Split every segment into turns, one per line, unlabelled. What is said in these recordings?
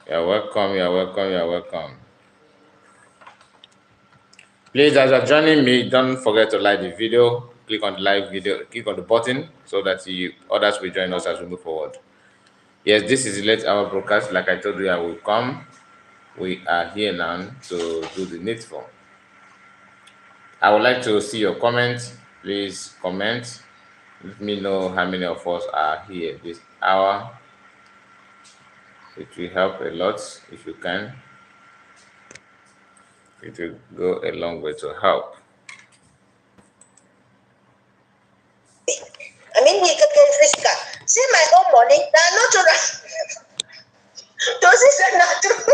You're welcome. You're welcome. You're welcome. Please, as you're joining me, don't forget to like the video. Click on the live video. Click on the button so that others will join us as we move forward. Yes, this is the late hour broadcast. Like I told you, I will come. We are here now to do the needful. I would like to see your comments. Please comment. Let me know how many of us are here this hour. It will help a lot if you can. It will go a long way to help.
I mean, he can physical. See my own money. Now, not to those is not true.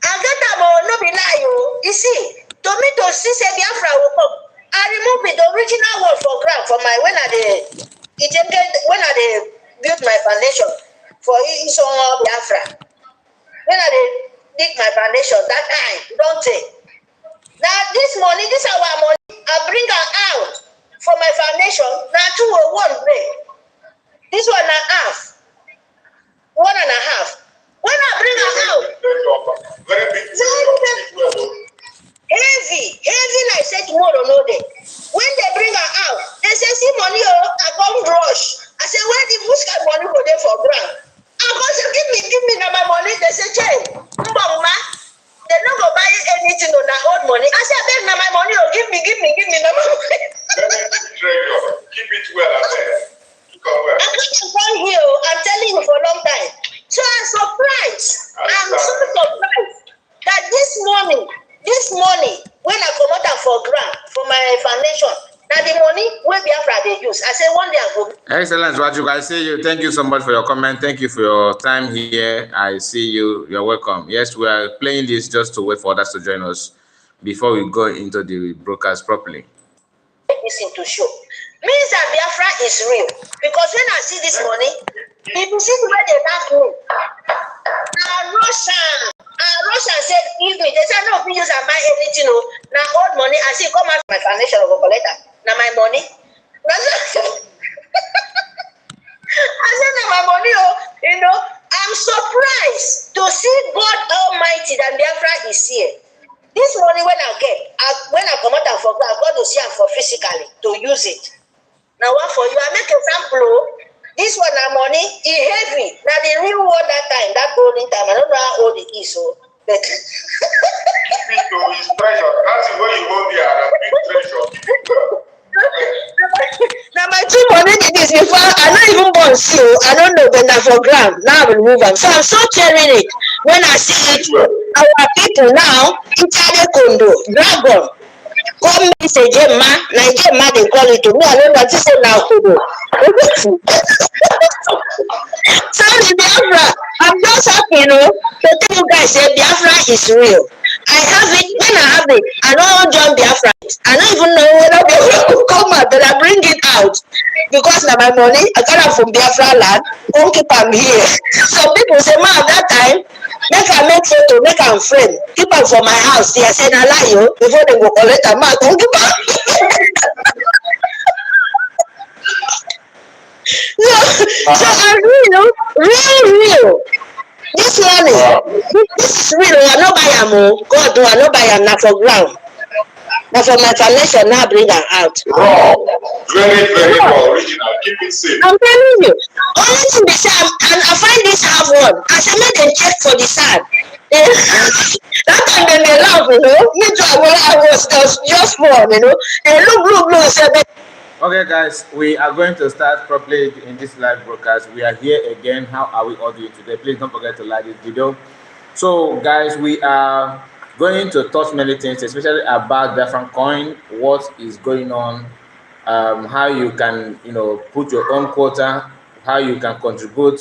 I get them no be lie. You see, to me to see say Biafra will come. I remove the original one for ground for my when I built my foundation for Biafra. When I did my foundation that time, don't take. Now this money, this our money, I bring her out for my foundation. Now 201 break. This one and a half. 1.5. When I bring her out, very big, heavy like say tomorrow no day. When they bring her out, they say see money I come rush. I say where the bush can money go there for ground? I go say give me now my money. They say Jay, Mboma, they not go buy anything on that old money. I say beg now my money. Oh, give me now my money.
Keep it well.
I can't come here. I'm telling you for a long time. So I'm surprised. I'm so surprised that this morning, when I come out for grant for my foundation, that the money where Biafra they use. I say one day I go.
Excellent, Waju. I see you. Thank you so much for your comment. Thank you for your time here. I see you. You're welcome. Yes, we are playing this just to wait for others to join us before we go into the broadcast properly.
Listen to show. Means that Biafra is real. Because when I see this money, people see where they laugh me. Russian said, give me. They said, no, please, I buy anything. Now, old money. I see, come out my foundation of a collector. Now, my money. I said, now, my money, I'm surprised to see God Almighty that Biafra is here. This money, when I come out for God, I got to see it for physically, to use it. Now, what for you? I make example. This one, our money, is heavy. Now, the real one that time, that golden time, I don't know how old it is, but
keep it to his treasure. That's where you want the big treasure.
Now, my two money did this before. I don't even want to see you. I don't know, but now for gram. Now I will remove them. So I'm so cheering it. When I see it, our people now, Italian condo, dragon. Come me say Ejemma, Ejemma they call it to me. I don't know what to say now. Sorry, Biafra. I'm just happy, to tell you guys that Biafra is real. I have it. When I have it, I don't join Biafra. I don't even know whether Biafra will come out, but I bring it out because now my money I got it from Biafra land. Don't keep them here. Some people say, "Ma, at that time, make I make photo, make am frame, keep am for my house." They say, "I lie you before they go collect am." Ma, don't keep am. So I'm real. This money, this is real. I no buy am. God, I no buy am. Na for ground. Na for my foundation. Now bring am out.
Raw, very raw, original. Keep it safe.
I'm telling you. Only thing they say, and I find this half one. I say make them check for the sand. That time they laugh, Me too. I was just born, They look. Say,
Okay, guys, we are going to start properly in this live broadcast. We are here again. How are we all doing today? Please don't forget to like this video. So, guys, we are going to touch many things, especially about Biafrancoin, what is going on, how you can, put your own quota, how you can contribute,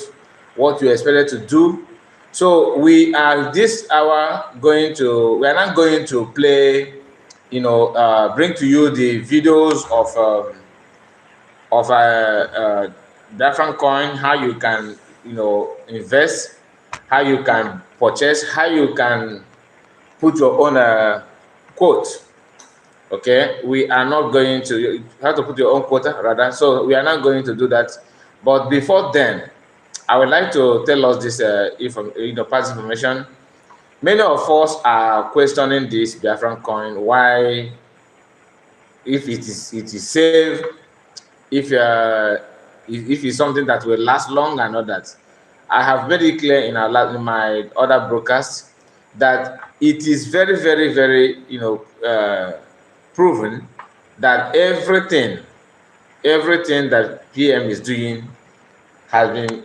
what you expected to do. So we are this hour we are not going to play, bring to you the videos of Biafrancoin, how you can, invest, how you can purchase, how you can put your own quote. Okay, we are not going to have to put your own quota rather. So we are not going to do that. But before then, I would like to tell us this, past information. Many of us are questioning this Biafrancoin, why, if it is safe, if if it's something that will last long and all that. I have made it clear in my other broadcasts that it is very, very, very, proven that everything that PM is doing has been,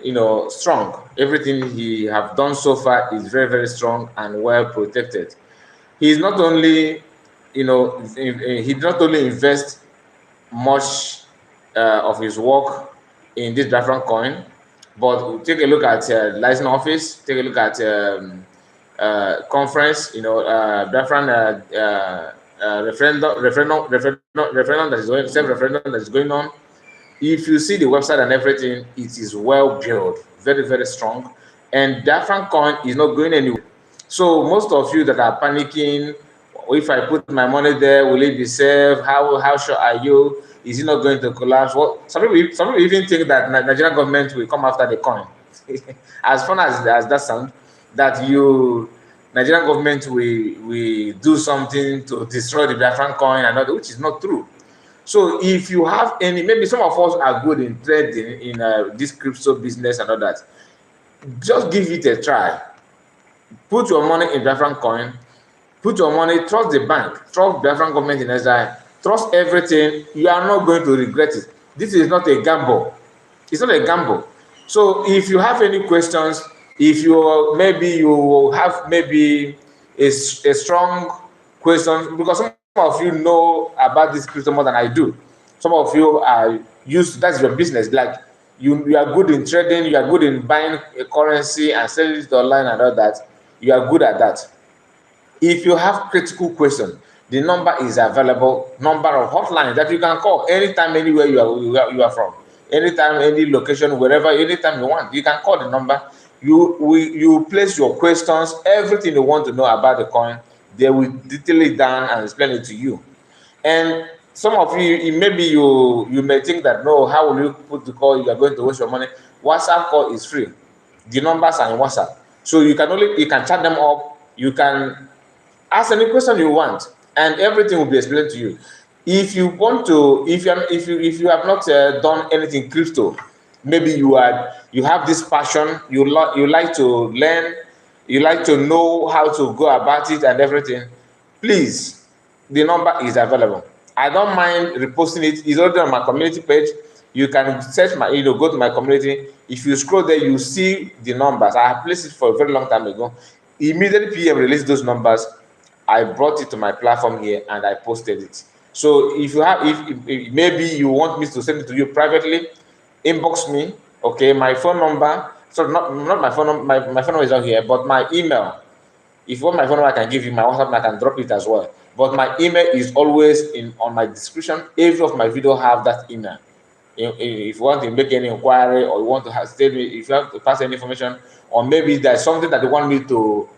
strong. Everything he have done so far is very, very strong and well protected. He's not only, he not only invests much of his work in this Biafrancoin, but take a look at license office, take a look at conference, referendum that is going, self-referendum that is going on. If you see the website and everything, it is well built, very, very strong. And Biafrancoin is not going anywhere. So most of you that are panicking, if I put my money there, will it be safe? How sure are you? Is it not going to collapse? Well, some people even think that Nigerian government will come after the coin. As fun as that sounds, that Nigerian government will do something to destroy the Biafran coin and all that, which is not true. So if you have any, maybe some of us are good in trading in this crypto business and all that, just give it a try. Put your money in Biafrancoin. Put your money, trust the bank, trust Biafran government in exile, trust everything. You are not going to regret it. This is not a gamble. It's not a gamble. So if you have any questions, if you have maybe a strong question, because some of you know about this crypto more than I do. Some of you are used, that's your business. Like you are good in trading, you are good in buying a currency and selling it online and all that. You are good at that. If you have critical question, the number is available, number of hotlines that you can call anytime, anywhere you are from, anytime, any location, wherever, anytime you want. You can call the number. You place your questions, everything you want to know about the coin. They will detail it down and explain it to you. And some of you, maybe you may think that, no, how will you put the call? You are going to waste your money. WhatsApp call is free. The numbers are in WhatsApp, so you can chat them up. You can ask any question you want, and everything will be explained to you. If you want to, if you have not done anything crypto, maybe you have this passion, you like to learn, you like to know how to go about it and everything, please, the number is available. I don't mind reposting it. It's already on my community page. You can search my, go to my community. If you scroll there, you see the numbers. I have placed it for a very long time ago. Immediately PM released those numbers, I brought it to my platform here and I posted it. So if you have, if maybe you want me to send it to you privately, inbox me. Okay, my phone number. So not my phone number. My phone number is out here, but my email. If you want my phone number, I can give you my WhatsApp. I can drop it as well. But my email is always on my description. Every of my video have that email. If you want to make any inquiry or you want to if you have to pass any information, or maybe there's something that you want me to,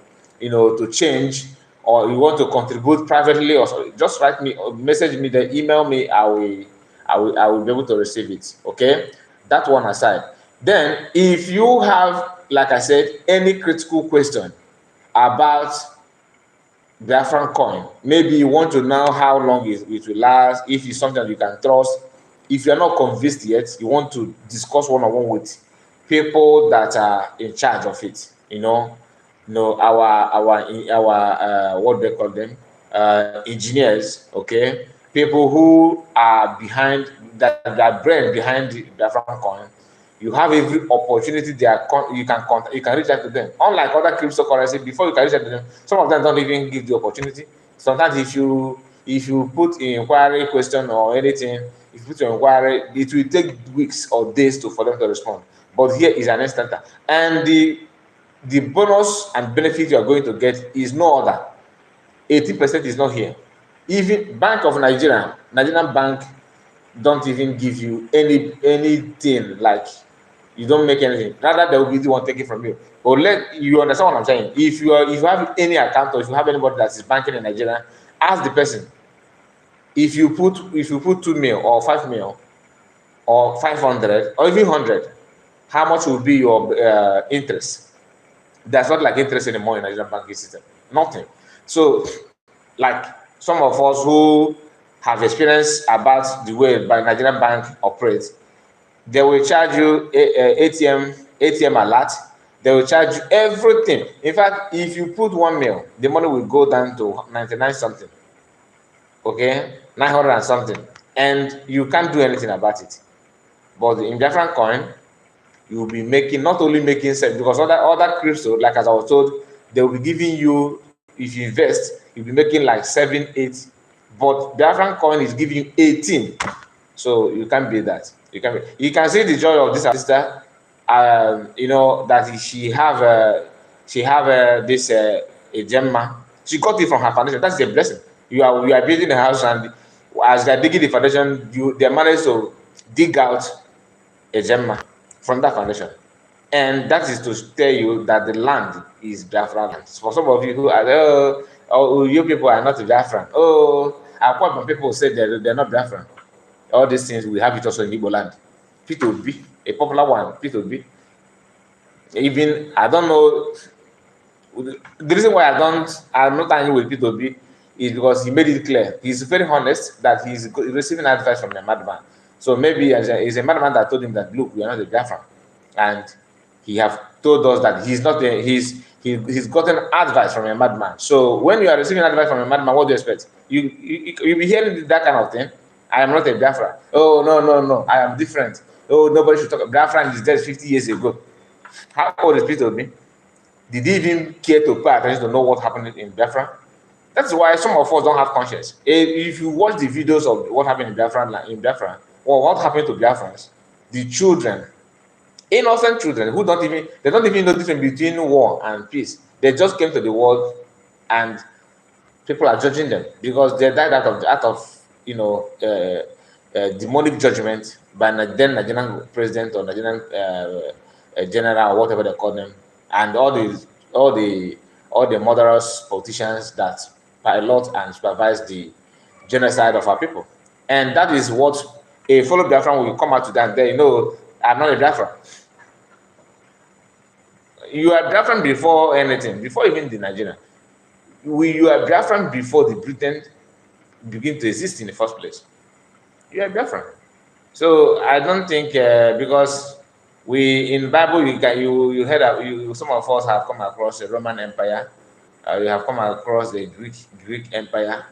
to change, or you want to contribute privately, or so, just write me or message me, then email me. I will be able to receive it. Okay, that one aside. Then if you have, like I said, any critical question about Biafrancoin, maybe you want to know how long it will last, if it's something that you can trust. If you're not convinced yet, you want to discuss one-on-one with people that are in charge of it. Our what they call them, engineers. Okay, people who are behind that brain behind the Biafrancoin. You have every opportunity there. You can reach out to them. Unlike other cryptocurrency, before you can reach out to them, some of them don't even give the opportunity. Sometimes if you put in inquiry question or anything, if you put your inquiry, it will take weeks or days for them to respond. But here is an instant, and the bonus and benefit you are going to get is no other. 80% is not here. Even Bank of Nigerian bank don't even give you anything. Like, you don't make anything. Rather, they will be the one taking from you. But let you understand what I'm saying. If you have any account, or if you have anybody that is banking in Nigeria, ask the person. If you put 2 mil or 5 mil or 500 or even 100, how much will be your interest? There's not like interest anymore in Nigerian banking system. Nothing. So, like some of us who have experience about the way Nigerian bank operates, they will charge you ATM alert. They will charge you everything. In fact, if you put 1 mil, the money will go down to 99 something. Okay, 900 and something, and you can't do anything about it. But in Biafrancoin, you will be making, not only making sense, because other crypto, like as I was told, they will be giving you, if you invest, you'll be making like 7, 8, but Biafrancoin is giving you 18. So you can't beat that. You can see the joy of this sister. You know that she have this Ejemma. She got it from her foundation. That's a blessing. You are building a house, and as they're digging the foundation, they managed to dig out Ejemma from that foundation. And that is to tell you that the land is Biafran land. For some of you who are, you people are not Biafran. Oh, Akwa people say they're not Biafran. All these things, we have it also in Igbo land. P2B, a popular one, P2B. Even, I don't know, the reason why I'm not angry with P2B is because he made it clear. He's very honest that he's receiving advice from a madman. So maybe it's a madman that told him that, look, we are not a Biafran. And he have told us that he's not he's gotten advice from a madman. So when you are receiving advice from a madman, what do you expect? You'll be hearing that kind of thing. I am not a Biafra. Oh, no, I am different. Oh, nobody should talk. Biafra is dead 50 years ago. How old is Peter Obi? Did he even care to pay attention to know what happened in Biafra? That's why some of us don't have conscience. If you watch the videos of what happened in Biafra, or what happened to Biafrans, the children, innocent children who don't even know the difference between war and peace. They just came to the world, and people are judging them because they died out of demonic judgment by then Nigerian president or Nigerian general or whatever they call them, and all the murderous politicians that pilot and supervise the genocide of our people. And that is what a fellow Biafran will come out to that day. I'm not a Biafran. You are Biafran before anything, before even the Nigerian. You are Biafran before the Britain begin to exist in the first place. You are Biafran. So I don't think because we in Bible you heard that some of us have come across the Roman Empire, you have come across the Greek Empire.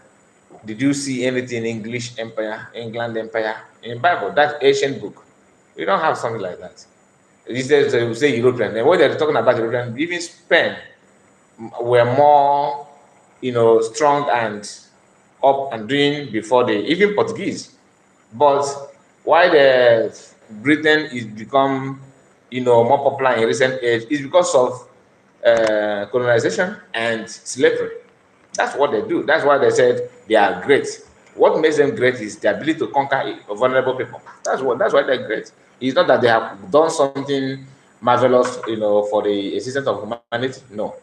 Did you see anything English Empire, England Empire in Bible? That ancient book. We don't have something like that. These days they will say European. And when they're talking about European, even Spain were more, strong and up and doing before even Portuguese. But why the Britain is become, more popular in recent age is because of colonization and slavery. That's what they do. That's why they said they are great. What makes them great is the ability to conquer vulnerable people. That's why they're great. It's not that they have done something marvelous, for the existence of humanity. No.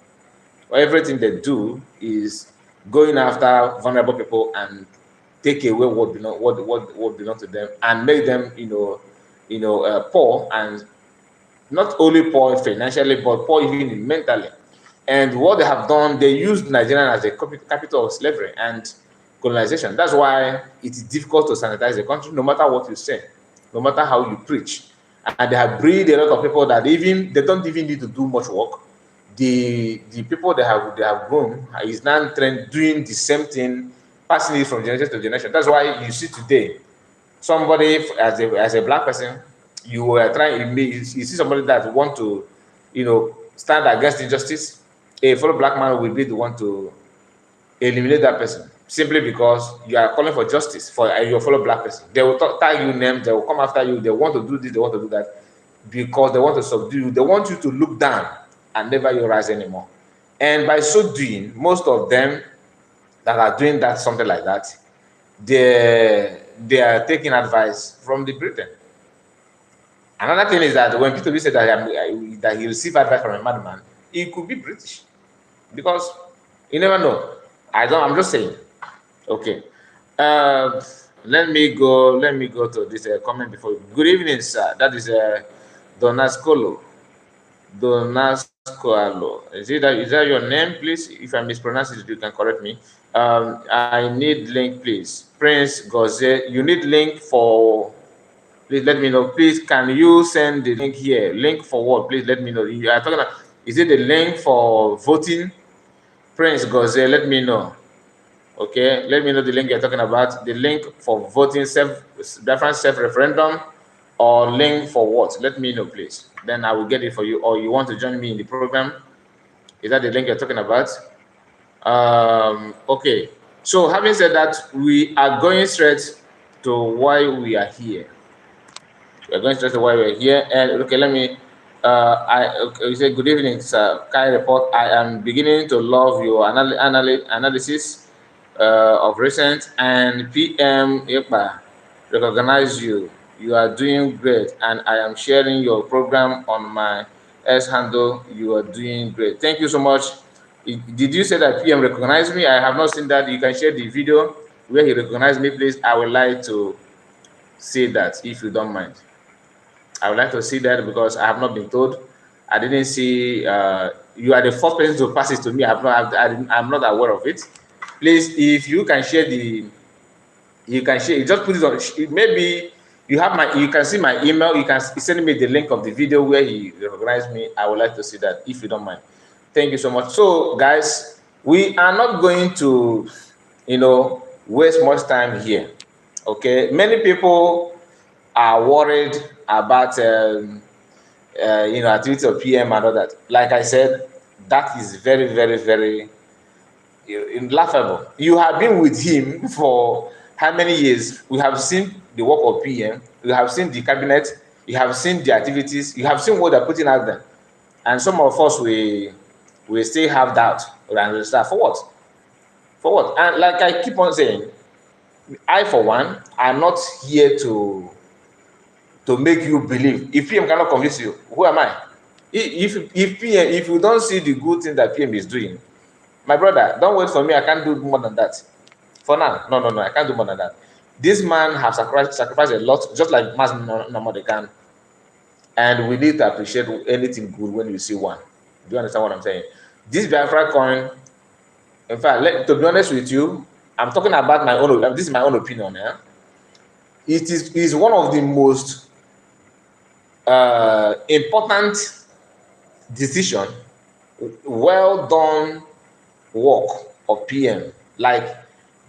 Everything they do is going after vulnerable people and take away what belongs to them and make them, poor, and not only poor financially, but poor even mentally. And what they have done, they used Nigeria as a capital of slavery and colonization. That's why it is difficult to sanitize the country, no matter what you say, no matter how you preach. And they have breed a lot of people that they don't even need to do much work. The people they have grown is now doing the same thing, passing it from generation to generation. That's why you see today, somebody as a black person, you see somebody that want to, stand against injustice. A fellow black man will be the one to eliminate that person simply because you are calling for justice for your fellow black person. They will tag you names, they will come after you, they want to do this, they want to do that, because they want to subdue you. They want you to look down and never you rise anymore. And by so doing, most of them that are doing that, something like that, they are taking advice from the Britain. Another thing is that when people say that he received advice from a madman, it could be British, because you never know. I'm just saying. Okay. Let me go to this comment before. Good evening, sir. That is Donascolo. Donascolo. Is that your name, please? If I mispronounce it, you can correct me. I need link, please. Prince Goze, you need link for. Please let me know. Please, can you send the link here? Link for what? Please let me know. You are talking about. Is it the link for voting? Prince Goze, let me know. Okay, let me know the link you're talking about. The link for voting self-referendum, or link for what? Let me know, please. Then I will get it for you. Or you want to join me in the program? Is that the link you're talking about? Okay. So having said that, we are going straight to why we are here. We're going straight to why we're here. And okay, let me. You say good evening, sir. Kai report. I am beginning to love your analysis of recent, and PM Ekpa recognize you. You are doing great, and I am sharing your program on my S handle. You are doing great. Thank you so much. Did you say that PM recognized me? I have not seen that. You can share the video where he recognized me, please. I would like to see that, if you don't mind. I would like to see that because I have not been told. I didn't see. You are the first person to pass it to me. I'm not aware of it. Please, if you can share you can share. Just put it on. Maybe you have my. You can see my email. You can send me the link of the video where he recognized me. I would like to see that, if you don't mind. Thank you so much. So, guys, we are not going to, waste much time here. Okay, many people are worried about activity of PM and all that. Like I said, that is very, very, very laughable. You have been with him for how many years? We have seen the work of PM. We have seen the cabinet. You have seen the activities. You have seen what they're putting out there. And some of us, we still have doubt. For what? For what? And like I keep on saying, I, for one, am not here to make you believe. If PM cannot convince you, who am I? If you don't see the good thing that PM is doing, my brother, don't wait for me. I can't do more than that. For now, no, I can't do more than that. This man has sacrificed a lot, just like Mas Namodekan. And we need to appreciate anything good when you see one. Do you understand what I'm saying? This Biafrancoin, in fact, to be honest with you, I'm talking about my own. This is my own opinion. Yeah? It is one of the most important decision, well done work of PM. Like,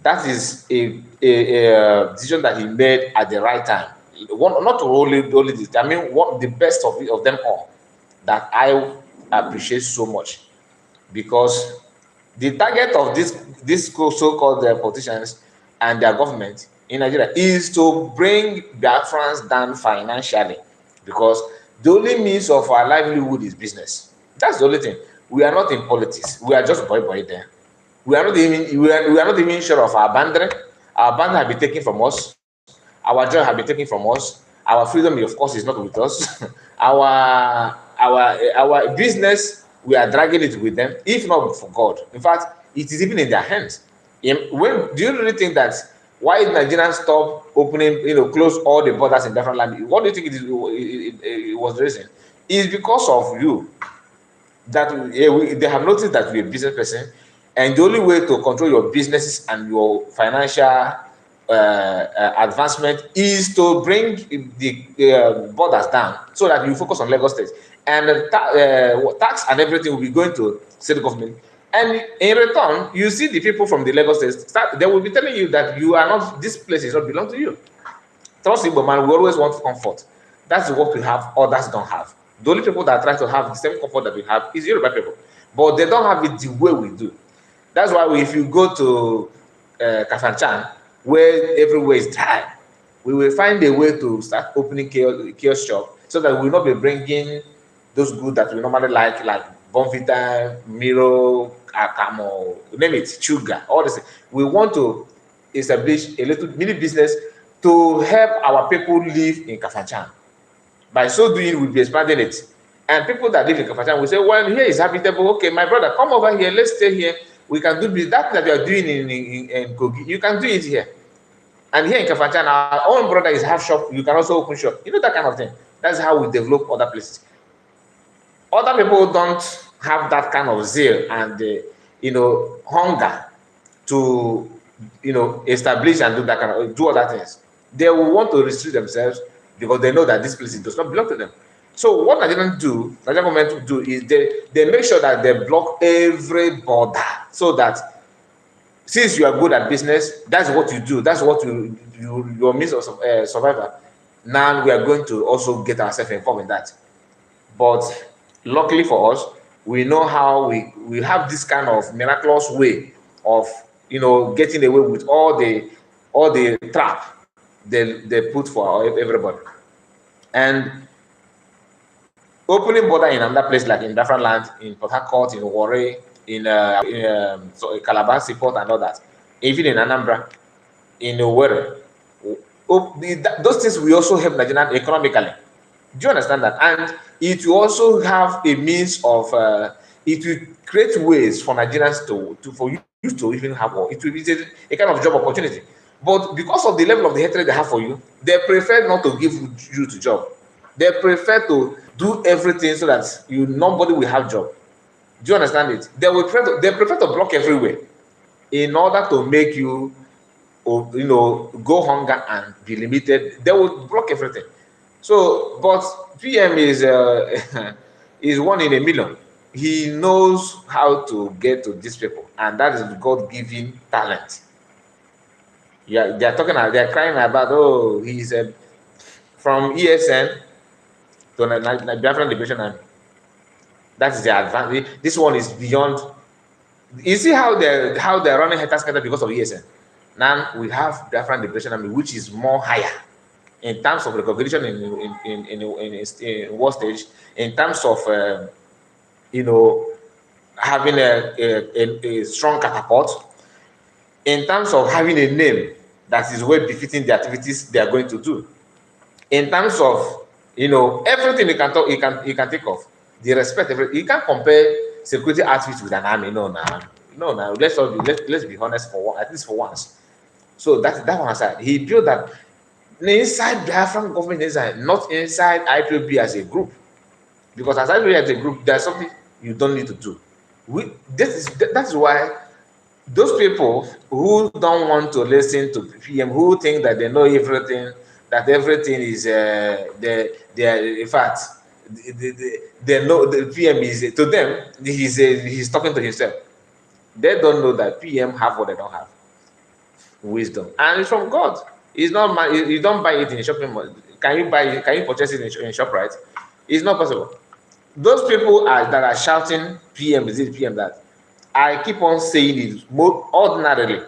that is a decision that he made at the right time. Not only this, I mean, the best of them all that I appreciate so much, because the target of this so-called politicians and their government in Nigeria is to bring Biafrans down financially, because the only means of our livelihood is business. That's the only thing. We are not in politics. We are just boy there. We are not even sure of our boundary. Our boundary have been taken from us. Our joy have been taken from us. Our freedom, of course, is not with us. our business, we are dragging it with them, if not for God. In fact, it is even in their hands. Do you really think that why Nigerians stop opening, close all the borders in different lands? What do you think it was the reason? It's because of you. That they have noticed that you're a business person, and the only way to control your businesses and your financial advancement is to bring the borders down, so that you focus on Lagos State, and tax and everything will be going to state government. And in return, you see the people from the Lagos State, they will be telling you that you are not, this place is not belong to you. Trust me, but man, we always want comfort. That's what we have, others don't have. The only people that try to have the same comfort that we have is Yoruba people, but they don't have it the way we do. That's why if you go to Kafanchan, where everywhere is dry, we will find a way to start opening kiosk shop, so that we will not be bringing those goods that we normally like Bonvita, Miro, Akamo, name it, sugar, all this. We want to establish a little mini business to help our people live in Kafanchan. By so doing, we'll be expanding it. And people that live in Kafanchan will say, well, here is habitable. Okay, my brother, come over here. Let's stay here. We can do that you are doing in Kogi. You can do it here. And here in Kafanchan, our own brother is half shop. You can also open shop. You know, that kind of thing. That's how we develop other places. Other people don't have that kind of zeal and hunger to establish and do that kind of do other things. They will want to restrict themselves because they know that this place does not belong to them. So what Nigerian government do is they make sure that they block every border so that since you are good at business, that's what you do. That's what your means of survival. Now we are going to also get ourselves involved in that. But luckily for us, we know how we have this kind of miraculous way of getting away with all the trap they put for everybody. And opening border in another place like in Biafra land, in Port Harcourt, in Warri, in Calabar Seaport and all that, even in Anambra, in Owerri, those things will also help Nigeria economically. Do you understand that? And it will also have a means of it will create ways for Nigerians for you to even have one. It will be a kind of job opportunity. But because of the level of the hatred they have for you, they prefer not to give you the job. They prefer to do everything so that nobody will have job. Do you understand it? They prefer to block everywhere in order to make you go hunger and be limited. They will block everything. So, but PM is is one in a million. He knows how to get to these people, and that is God-given talent. Yeah, they're crying about, oh, he's from ESN to Biafran Liberation Army. That is the advantage. This one is beyond. You see how they're running head scatter because of ESN. Now we have Biafran Liberation Army, which is more higher in terms of recognition in what stage, in terms of having a strong catapult, in terms of having a name that is well befitting the activities they are going to do, in terms of everything you can think of, the respect. You can't compare security outfits with an army. No, now let's be honest at least for once. So that one aside, he built that inside Biafran government inside, not inside IPOB as a group. Because as IPOB as a group, there's something you don't need to do. That's why those people who don't want to listen to PM, who think that they know everything, that everything is they in fact they know the PM is to them he's talking to himself. They don't know that PM have what they don't have. Wisdom, and it's from God. It's not you don't buy it in a shopping mall. Can you purchase it in ShopRite? It's not possible. Those people that are shouting PM, is it PM that I keep on saying it more ordinarily,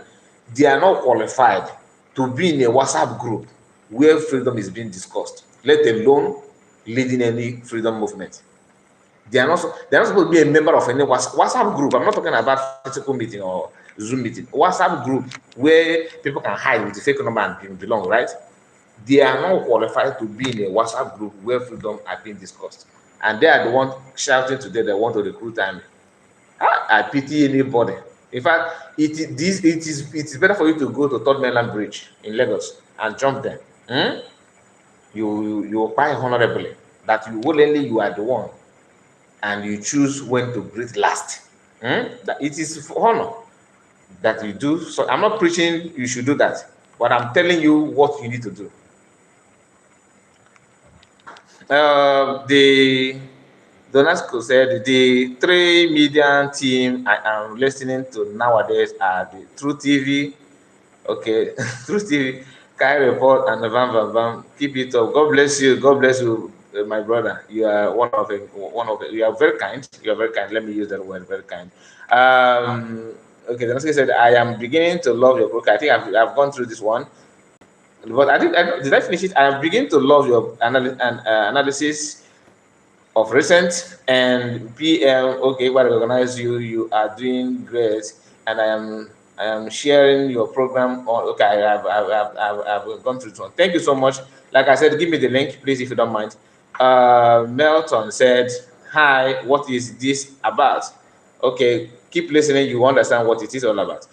they are not qualified to be in a WhatsApp group where freedom is being discussed, let alone leading any freedom movement. They're not supposed to be a member of any WhatsApp group. I'm not talking about physical meeting or Zoom meeting. WhatsApp group where people can hide with a fake number and belong, right? They are not qualified to be in a WhatsApp group where freedom are being discussed. And they are the ones shouting today they want to recruit army. I pity anybody. In fact, it is better for you to go to Third Mainland Bridge in Lagos and jump there. You buy honorably that you are the one, and you choose when to breathe last. That it is for honor that you do. So I'm not preaching you should do that, but I'm telling you what you need to do. The Donasco said the 3 media team I am listening to nowadays are the True TV, okay, True TV, Kai Report, and Vam. Keep it up. God bless you. God bless you, my brother. You are one of them. You are very kind. You are very kind. Let me use that word. Very kind. Okay, Donasco said I am beginning to love your book. I think I've gone through this one. But did I finish it? I am beginning to love your analysis of recent and PM. Okay, what I recognize you. You are doing great, and I am sharing your program. Okay, I've gone through this one. Thank you so much. Like I said, give me the link, please, if you don't mind. Melton said, "Hi, what is this about?" Okay, keep listening. You understand what it is all about.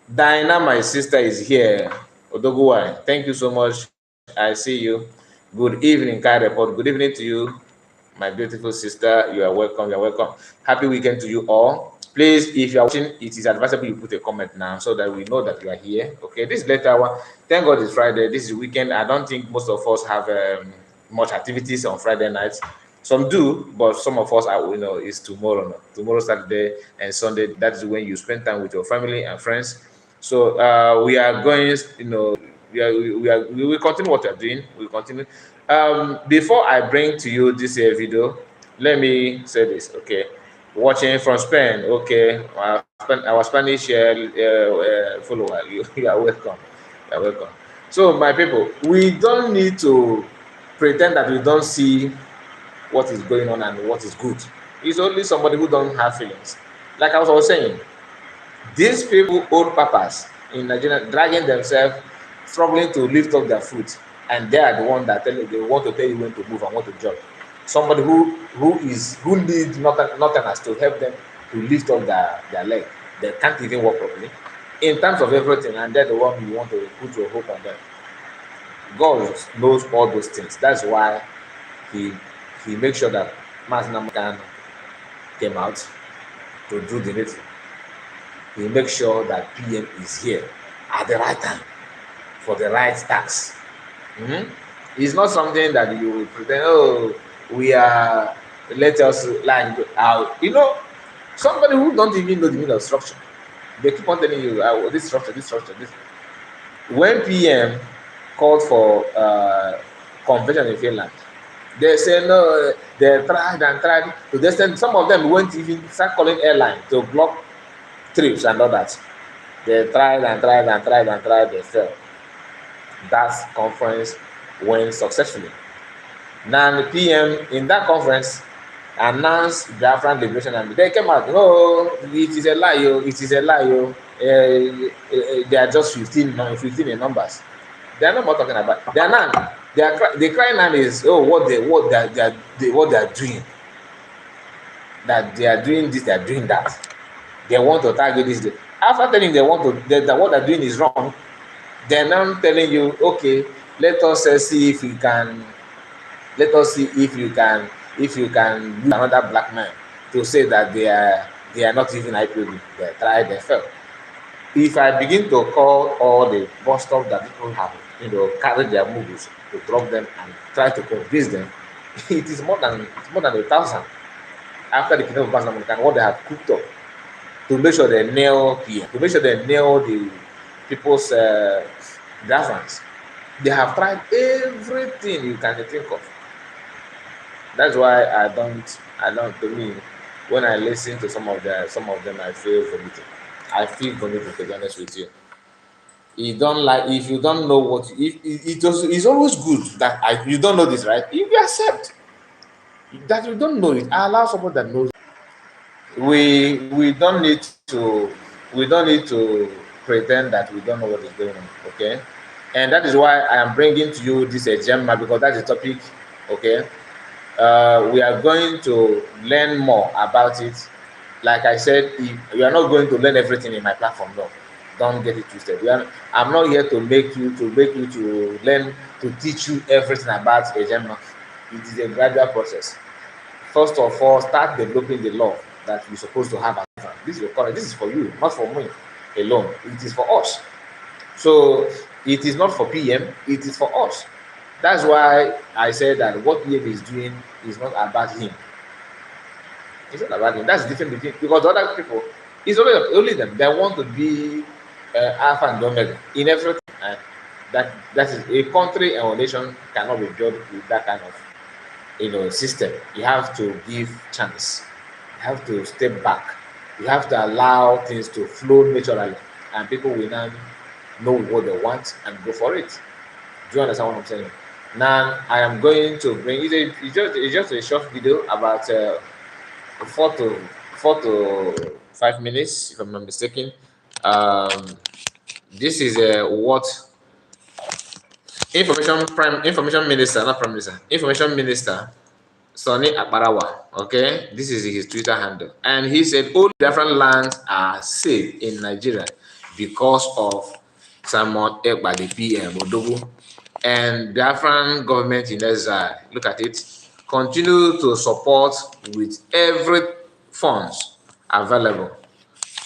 Diana, my sister, is here. Odoguwai, thank you so much. I see you. Good evening, Kai Report. Good evening to you, my beautiful sister. You are welcome. You are welcome. Happy weekend to you all. Please, if you are watching, it is advisable you put a comment now so that we know that you are here. Okay, this is later one. Thank God it's Friday. This is weekend. I don't think most of us have much activities on Friday nights. Some do, but some of us are, it's tomorrow. No? Tomorrow, Saturday, and Sunday. That is when you spend time with your family and friends. So we are going, we will continue what we are doing. We will continue. Before I bring to you this video, let me say this. Okay, watching from Spain. Okay, our Spanish follower. You are welcome. You are welcome. So my people, we don't need to pretend that we don't see what is going on and what is good. It's only somebody who don't have feelings. Like I was saying, these people, old papas in Nigeria, dragging themselves, struggling to lift up their foot, and they are the one that they want to tell you when to move and what to jump. Somebody who needs nothing as to help them to lift up their leg. They can't even walk properly. In terms of everything, and they're the one you want to put your hope on them. God knows all those things. That's why he makes sure that Mazinam came out to do the needful. He makes sure that PM is here at the right time for the right tax. It's not something that you will pretend, oh, we are, let us like out. Somebody who don't even know the meaning of structure, they keep on telling you, this structure, this. When PM called for convention in Finland, they say no, they tried and tried to the extent some of them won't even start calling airline to block trips and all that. They tried and tried, they failed. That conference went successfully. Now the PM in that conference announced Biafran liberation, and they came out, oh, it is a lie, it is a lie, they are just 15 in numbers. They are not more talking about. They are now. The crying now is, oh, what they are doing. That they are doing this, they are doing that. They want to target this. After telling that what they're doing is wrong, they're now telling you, okay, let us see if you can use another black man to say that they are not even IPOB. They tried, they failed. If I begin to call all the bus stop that people have, carry their movies to drop them and try to convince them, it is more than 1,000 after the kingdom of Biafra, what they have cooked up to make sure they nail PM, to make sure they nail the people's Biafrans. They have tried everything you can think of. That's why I don't. To me, when I listen to some of them, I feel vomiting. I feel vomiting, to be honest with you. You don't like, if you don't know what, it's always good that you don't know this, right? If you accept that you don't know it, I allow someone that knows. We don't need to pretend that we don't know what is going on, okay? And that is why I am bringing to you this Ejemma, because that's the topic, okay? We are going to learn more about it. Like I said, we are not going to learn everything in my platform. No, don't get it twisted. I'm not here to make you to learn, to teach you everything about Ejemma. It is a gradual process. First of all, start developing the law that you're supposed to have. This is for you, not for me alone. It is for us. So it is not for PM, it is for us. That's why I said that what PM is doing is not about him. It's not about him. That's different between, because the other people, it's only them. They want to be alpha and omega in everything. And that is a country and a nation cannot be built with that kind of system. You have to give chance. You have to step back. You have to allow things to flow naturally, and people will now know what they want and go for it. Do you understand what I'm saying? Now I am going to bring it's just a short video about 4 to 5 minutes, if I'm not mistaken. This is what information minister Sonny Akbarawa, okay, this is his Twitter handle, and he said all different lands are safe in Nigeria because of Simon Ekpa, the PM Odogu. and Biafran government in exile, look at it, continue to support with every funds available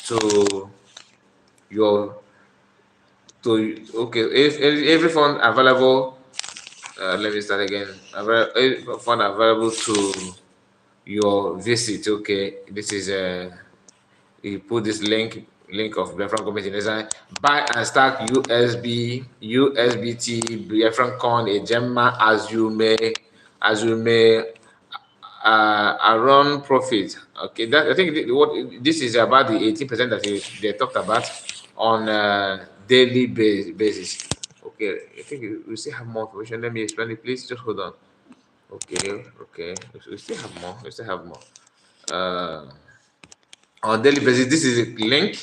to your if every fund available, let me start again. Every fund available to your visit. Okay, this is you put this link of Biafran government in design. Buy and stack USBT, Biafrancoin, Ejemma as you may around profit. Okay, that I think what this is about the 18% that they talked about on daily basis. Okay, I think we still have more information. Let me explain it, please. Just hold on. Okay. We still have more. We still have more. On daily basis, this is a link.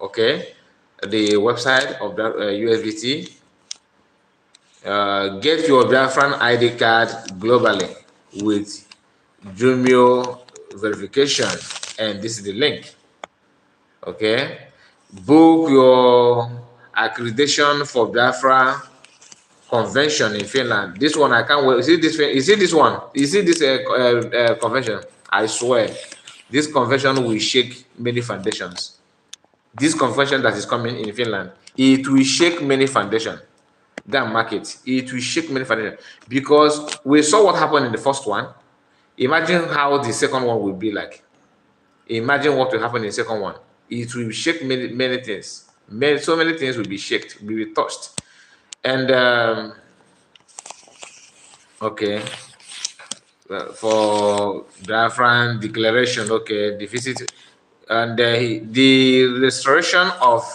Okay, the website of the USBT. Get your Biafran ID card globally with Jumio verification, and this is the link. Okay, book your accreditation for Biafra convention in Finland. This one I can't wait. You see this one? You see this convention? I swear, this convention will shake many foundations. This convention that is coming in Finland, it will shake many foundations. That market, it will shake many foundations because we saw what happened in the first one. Imagine how the second one will be like. Imagine what will happen in the second one. It will shake many things. So many things will be shaken, will be touched. And okay, for Biafran declaration, okay, the visit and the restoration of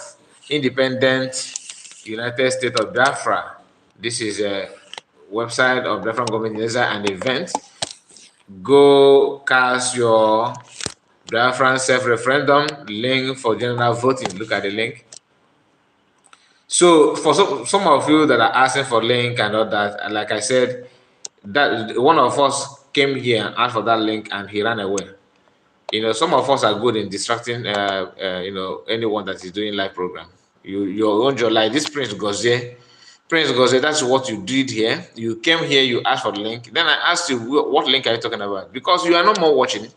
independent United States of Biafra. This is a website of Biafran government. There's an event. Go cast your Biafran self-referendum link for general voting. Look at the link. So for some of you that are asking for link and all that, like I said, that one of us came here and asked for that link and he ran away. You know, some of us are good in distracting anyone that is doing live program. You own your life. This Prince Goze, that's what you did here. You came here, you asked for the link. Then I asked you, what link are you talking about? Because you are no more watching.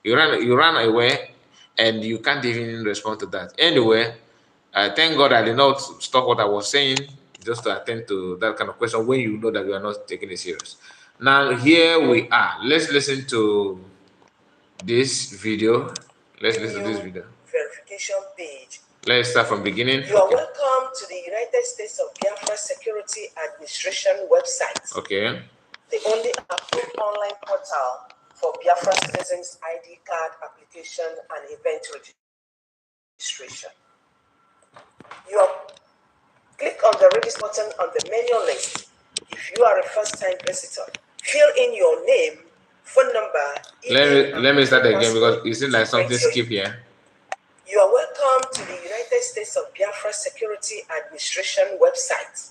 You ran away, and you can't even respond to that. Anyway, thank God I did not stop what I was saying just to attend to that kind of question when you know that you are not taking it serious. Now here we are. Let's listen to this video. Let's listen to this video.
Verification page.
Let's start from beginning.
You are welcome to the United States of Biafra Security Administration website.
Okay.
The only approved online portal for Biafra citizens' ID card application and event registration. You are click on the register button on the menu list. If you are a first-time visitor, fill in your name, phone number, email.
Let me start again because it seems like something skip here.
You are welcome to the United States of Biafra Security Administration website,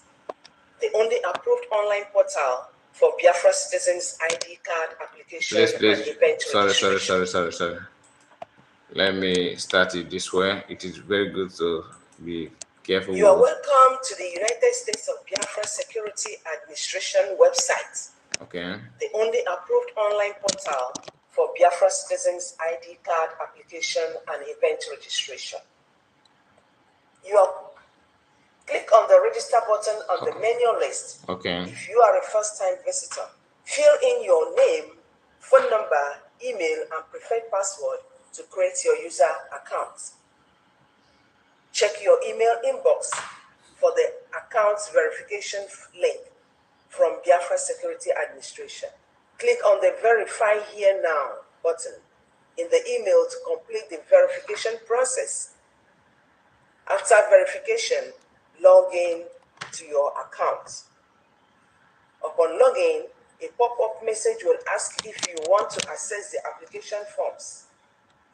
the only approved online portal for Biafra citizens' ID card application and event registration.
Sorry. Let me start it this way. It is very good to be careful.
You are welcome to the United States of Biafra Security Administration website.
Okay.
The only approved online portal for Biafra citizens' ID card application and event registration. You are click on the register button on the menu list.
Okay.
If you are a first-time visitor, fill in your name, phone number, email, and preferred password to create your user account. Check your email inbox for the account verification link from Biafra Security Administration. Click on the Verify Here Now button in the email to complete the verification process. After verification, log in to your account. Upon login, a pop-up message will ask if you want to access the application forms.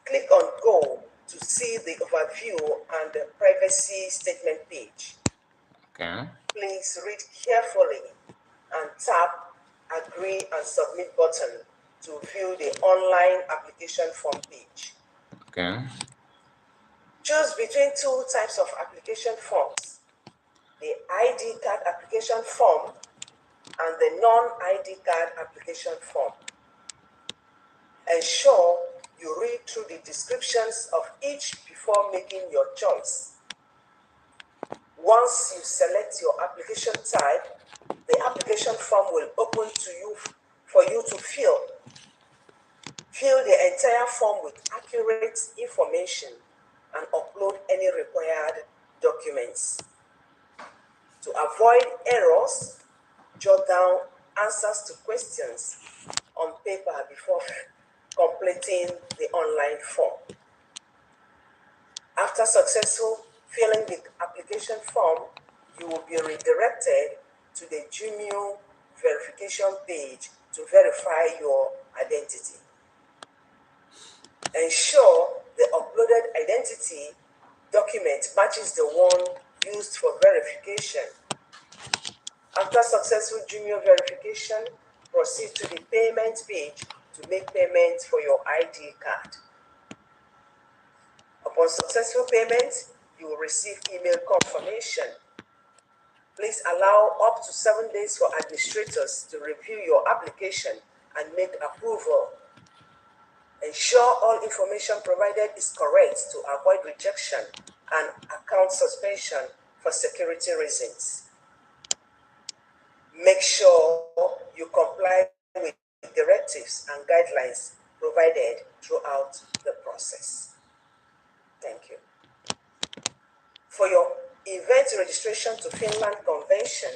Click on Go to see the overview and the privacy statement page.
Okay.
Please read carefully and tap Agree and Submit button to view the online application form page.
Okay.
Choose between two types of application forms: the ID card application form and the non-ID card application form. Ensure you read through the descriptions of each before making your choice. Once you select your application type, the application form will open to you for you to fill. Fill the entire form with accurate information and upload any required documents. To avoid errors, jot down answers to questions on paper before completing the online form. After successful filling the application form, you will be redirected to the Junior verification page to verify your identity. Ensure the uploaded identity document matches the one used for verification. After successful Junior verification, proceed to the payment page to make payment for your ID card. Upon successful payment, you will receive email confirmation. Please allow up to 7 days for administrators to review your application and make approval. Ensure all information provided is correct to avoid rejection and account suspension for security reasons. Make sure you comply with directives and guidelines provided throughout the process. Thank you. For your event registration to Finland Convention,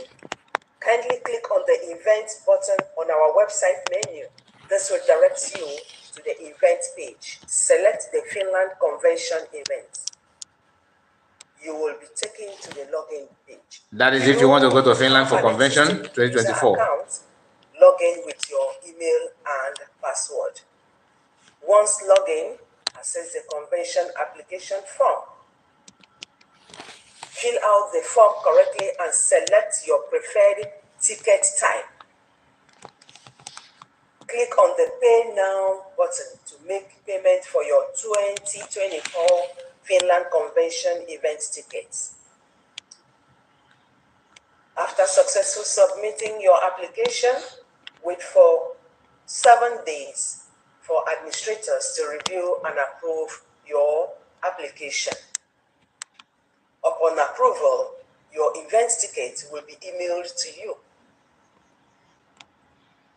kindly click on the event button on our website menu. This will direct you to the event page. Select the Finland Convention event. You will be taken to the login page.
That is if you want to go to Finland for convention 2024.
Account, log in with your email and password. Once log in, access the convention application form. Fill out the form correctly and select your preferred ticket type. Click on the Pay Now button to make payment for your 2024 Finland Convention event tickets. After successfully submitting your application, wait for 7 days for administrators to review and approve your application. Upon approval, your event ticket will be emailed to you.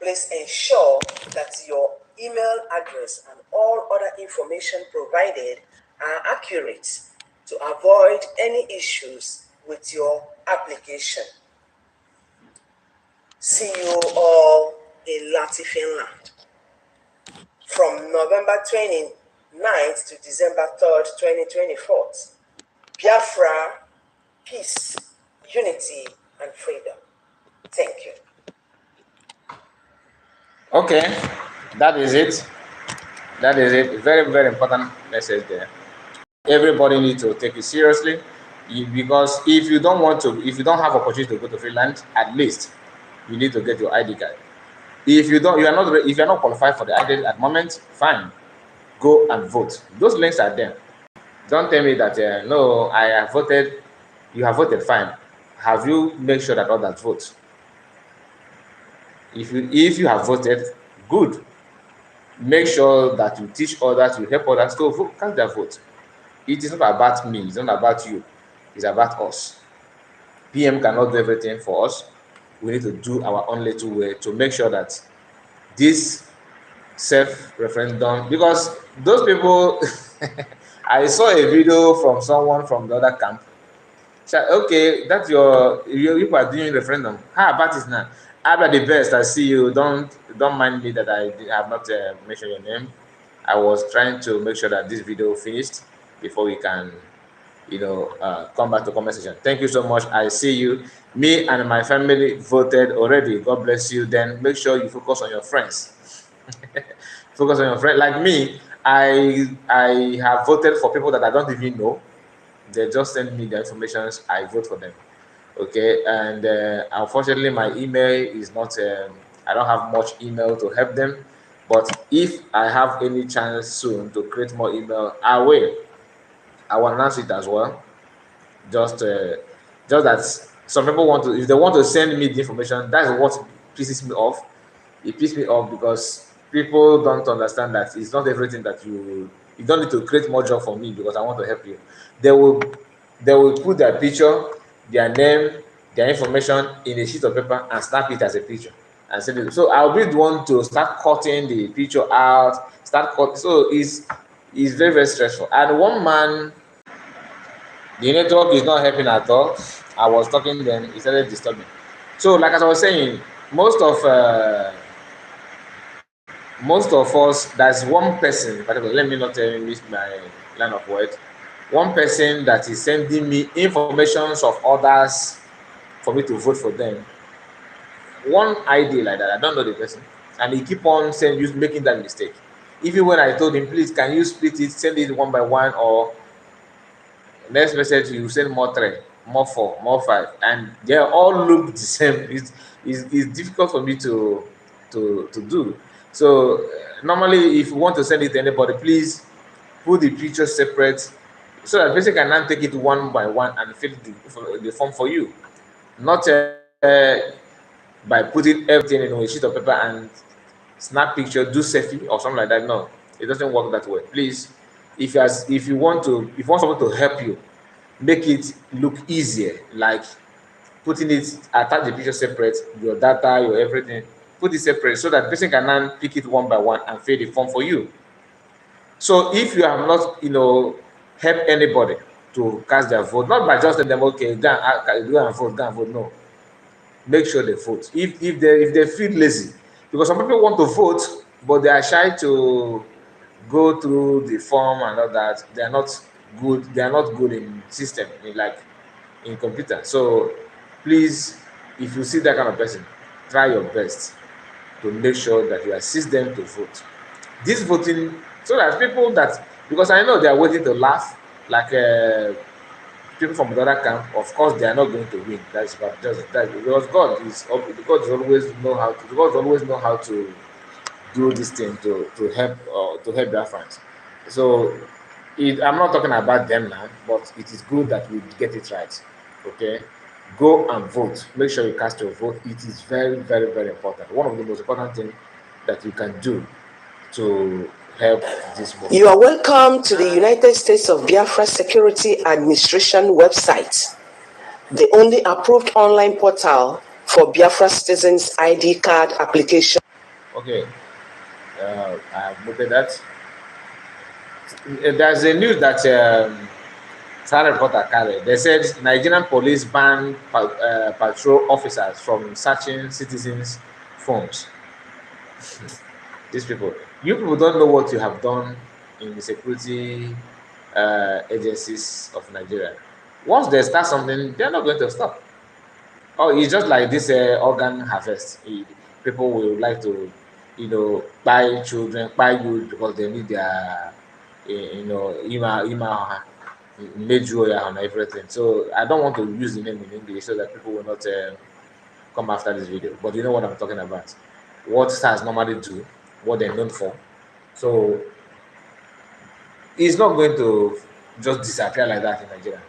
Please ensure that your email address and all other information provided are accurate to avoid any issues with your application. See you all in Lahti, Finland from November 29th to December 3rd, 2024. Biafra, peace, unity, and freedom. Thank you.
Okay, that is it. That is it. Very, very important message there. Everybody needs to take it seriously, because if you don't have opportunity to go to Finland, at least you need to get your ID card. If you are not qualified for the ID at the moment, fine, go and vote. Those links are there. Don't tell me that no, I have voted. You have voted, fine. Have you made sure that others vote? If you have voted, good. Make sure that you teach others, you help others to vote, cast their vote. It is not about me. It's not about you. It's about us. PM cannot do everything for us. We need to do our own little way to make sure that this self-referendum, because those people, I saw a video from someone from the other camp. Said, okay, that's you people are doing referendum. How about it now? I'm the best. I see you. Don't mind me that I have not mentioned your name. I was trying to make sure that this video finished before we can, come back to comment section. Thank you so much. I see you. Me and my family voted already. God bless you. Then make sure you focus on your friends. Focus on your friends. Like me, I have voted for people that I don't even know. They just send me the information. I vote for them. Okay, and unfortunately, my email is not. I don't have much email to help them. But if I have any chance soon to create more email, I will. I will announce it as well. Just that some people want to, if they want to send me the information, that's what pisses me off. It pisses me off because people don't understand that it's not everything that you don't need to create more job for me because I want to help you. They will they will put their picture, their name, their information in a sheet of paper and snap it as a picture and send it. So I'll be the one to start cutting the picture out, start cut. So it's very, very stressful. And one man, the network is not helping at all. I was talking, then it started disturbing. So, like as I was saying, most of uh, most of us, there's one person in particular. Let me not miss my line of words. One person that is sending me informations of others for me to vote for them. One ID like that, I don't know the person, and he keep on saying, making that mistake. Even when I told him, please, can you split it, send it one by one, or next message you send more three, more four, more five, and they all look the same. It's difficult for me to do. So normally, if you want to send it to anybody, please put the picture separate so that person can now take it one by one and fill the form for you. Not by putting everything in a sheet of paper and snap picture, do selfie or something like that. No, it doesn't work that way. Please, if you want someone to help you, make it look easier, like putting it, attach the picture separate, your data, your everything, put it separate so that the person can now pick it one by one and fill the form for you. So if you have not, help anybody to cast their vote, not by just telling them, okay, go and vote, no. Make sure they vote. If they feel lazy, because some people want to vote, but they are shy to go through the form and all that. They are not good. They are not good in system, like in computer. So please, if you see that kind of person, try your best to make sure that you assist them to vote. This voting, so that people that, because I know they are waiting to laugh, like people from the other camp, of course they are not going to win. That's just that, because God always know how to do this thing to help their friends. So I'm not talking about them now, but it is good that we get it right. Okay, go and vote. Make sure you cast your vote. It is very, very, very important. One of the most important things that you can do to help this movement.
You are welcome to the United States of Biafra Security Administration website, the only approved online portal for Biafra citizens' ID card application.
Okay, I have noted that. There's a news that Sarah reporter carried. They said Nigerian police banned patrol officers from searching citizens' phones. These people, you people don't know what you have done in the security agencies of Nigeria. Once they start something, they're not going to stop. Oh, it's just like this organ harvest. People will like to, buy children, buy youth because they need their, Mejuoya and everything. So I don't want to use the name in English so that people will not come after this video. But you know what I'm talking about. What stars normally do, what they're known for. So it's not going to just disappear like that in Nigeria.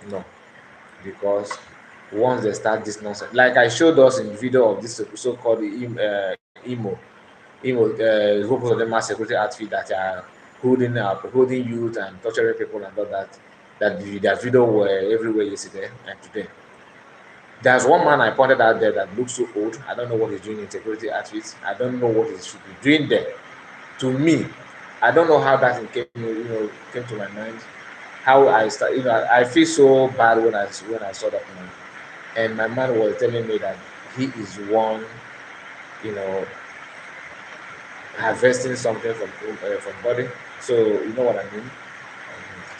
No, because once they start this nonsense, like I showed us in the video of this so-called groups of them mass security outfit that are holding youth and torturing people and all that. That their video were everywhere yesterday and today. There's one man I pointed out there that looks so old. I don't know what he's doing in security outfits. I don't know what he should be doing there. To me, I don't know how that came to my mind. How I start, I feel so bad when I saw that man, and my man was telling me that he is one, harvesting something from body. So you know what I mean.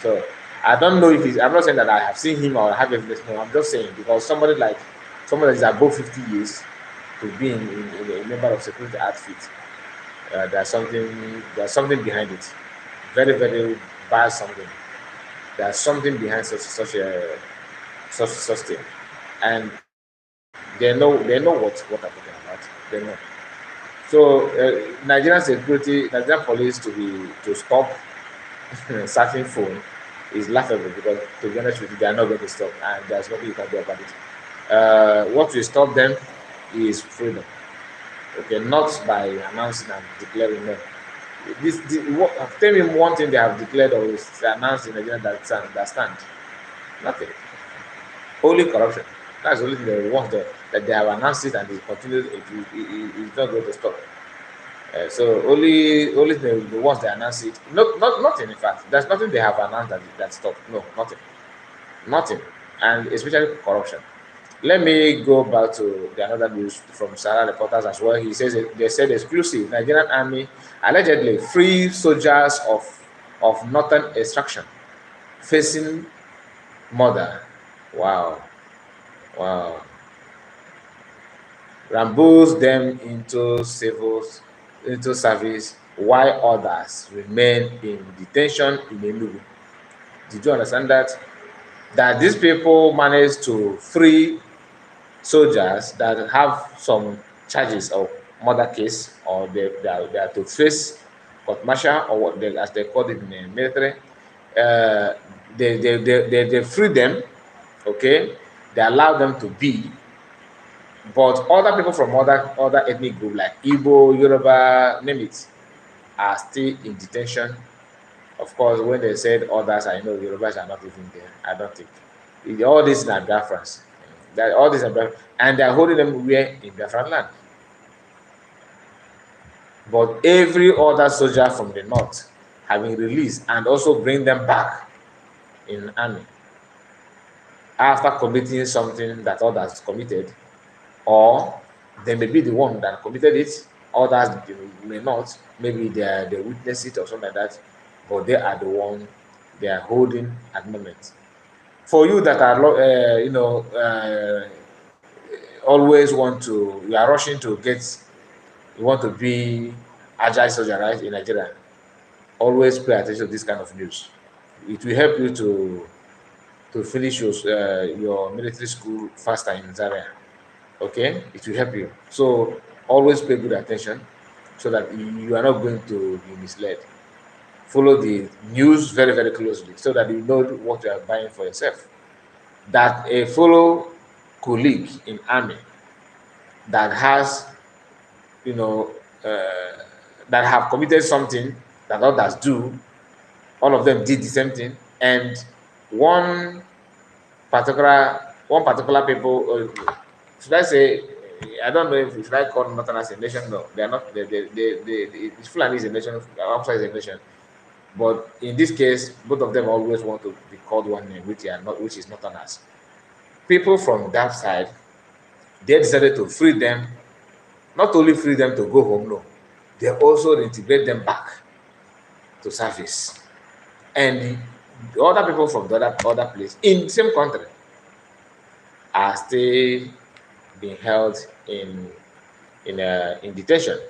So I don't know if he's. I'm not saying that I have seen him or I have evidence. No, I'm just saying because somebody that is above 50 years to be in a member of security outfit, there's something behind it. Very, very bad something. There's something behind such thing, and they know what I'm talking about. They know. So Nigerian police to stop searching phone is laughable because, to be honest with you, they are not going to stop, and there's nothing you can do about it. What will stop them is freedom. Okay, not by announcing and declaring no. Tell me one thing they have declared or is announced in Nigeria that stand. Nothing. Only corruption. That's the only thing they want that they have announced it and it continues. It's not going to stop. So only the ones that announce it. Nothing in fact. There's nothing they have announced that stopped. No, nothing, and especially corruption. Let me go back to the another news from Sahara Reporters as well. He says they said exclusive Nigerian army allegedly free soldiers of northern extraction facing murder. Wow, wow. Ramboos them into service while others remain in detention in Enugu. Did you understand that? That these people managed to free soldiers that have some charges of murder case or they are to face court martial or what they, as they call it in the military. Uh, they free them, okay? They allow them to be, but other people from other ethnic group like Igbo, Yoruba, name it, are still in detention. Of course, when they said others, I know Yorubas are not even there. I don't think. All these are Biafrans. That all these are Biafran, and they're holding them where in Biafran land. But every other soldier from the north have been released and also bring them back in army after committing something that others committed, or they may be the one that committed it, others may not, maybe they witness it or something like that, but they are the one they are holding at the moment. For you that are always want to, you are rushing to get, you want to be agile soldier, right, in Nigeria, always pay attention to this kind of news. It will help you to finish your military school faster in Zaria. Okay, it will help you. So always pay good attention so that you are not going to be misled. Follow the news very, very closely so that you know what you are buying for yourself. That a fellow colleague in army that has, you know, that have committed something that others do, all of them did the same thing, and one particular people, should I say, I don't know if should I call Northerners a nation? No, they are not. It's Fulani is a nation, Hausa is a nation. But in this case, both of them always want to be called one name, which is Northerners. People from that side, they decided to free them, not only free them to go home, no, they also reintegrate them back to service. And the other people from the other place in the same country are still being held in detention,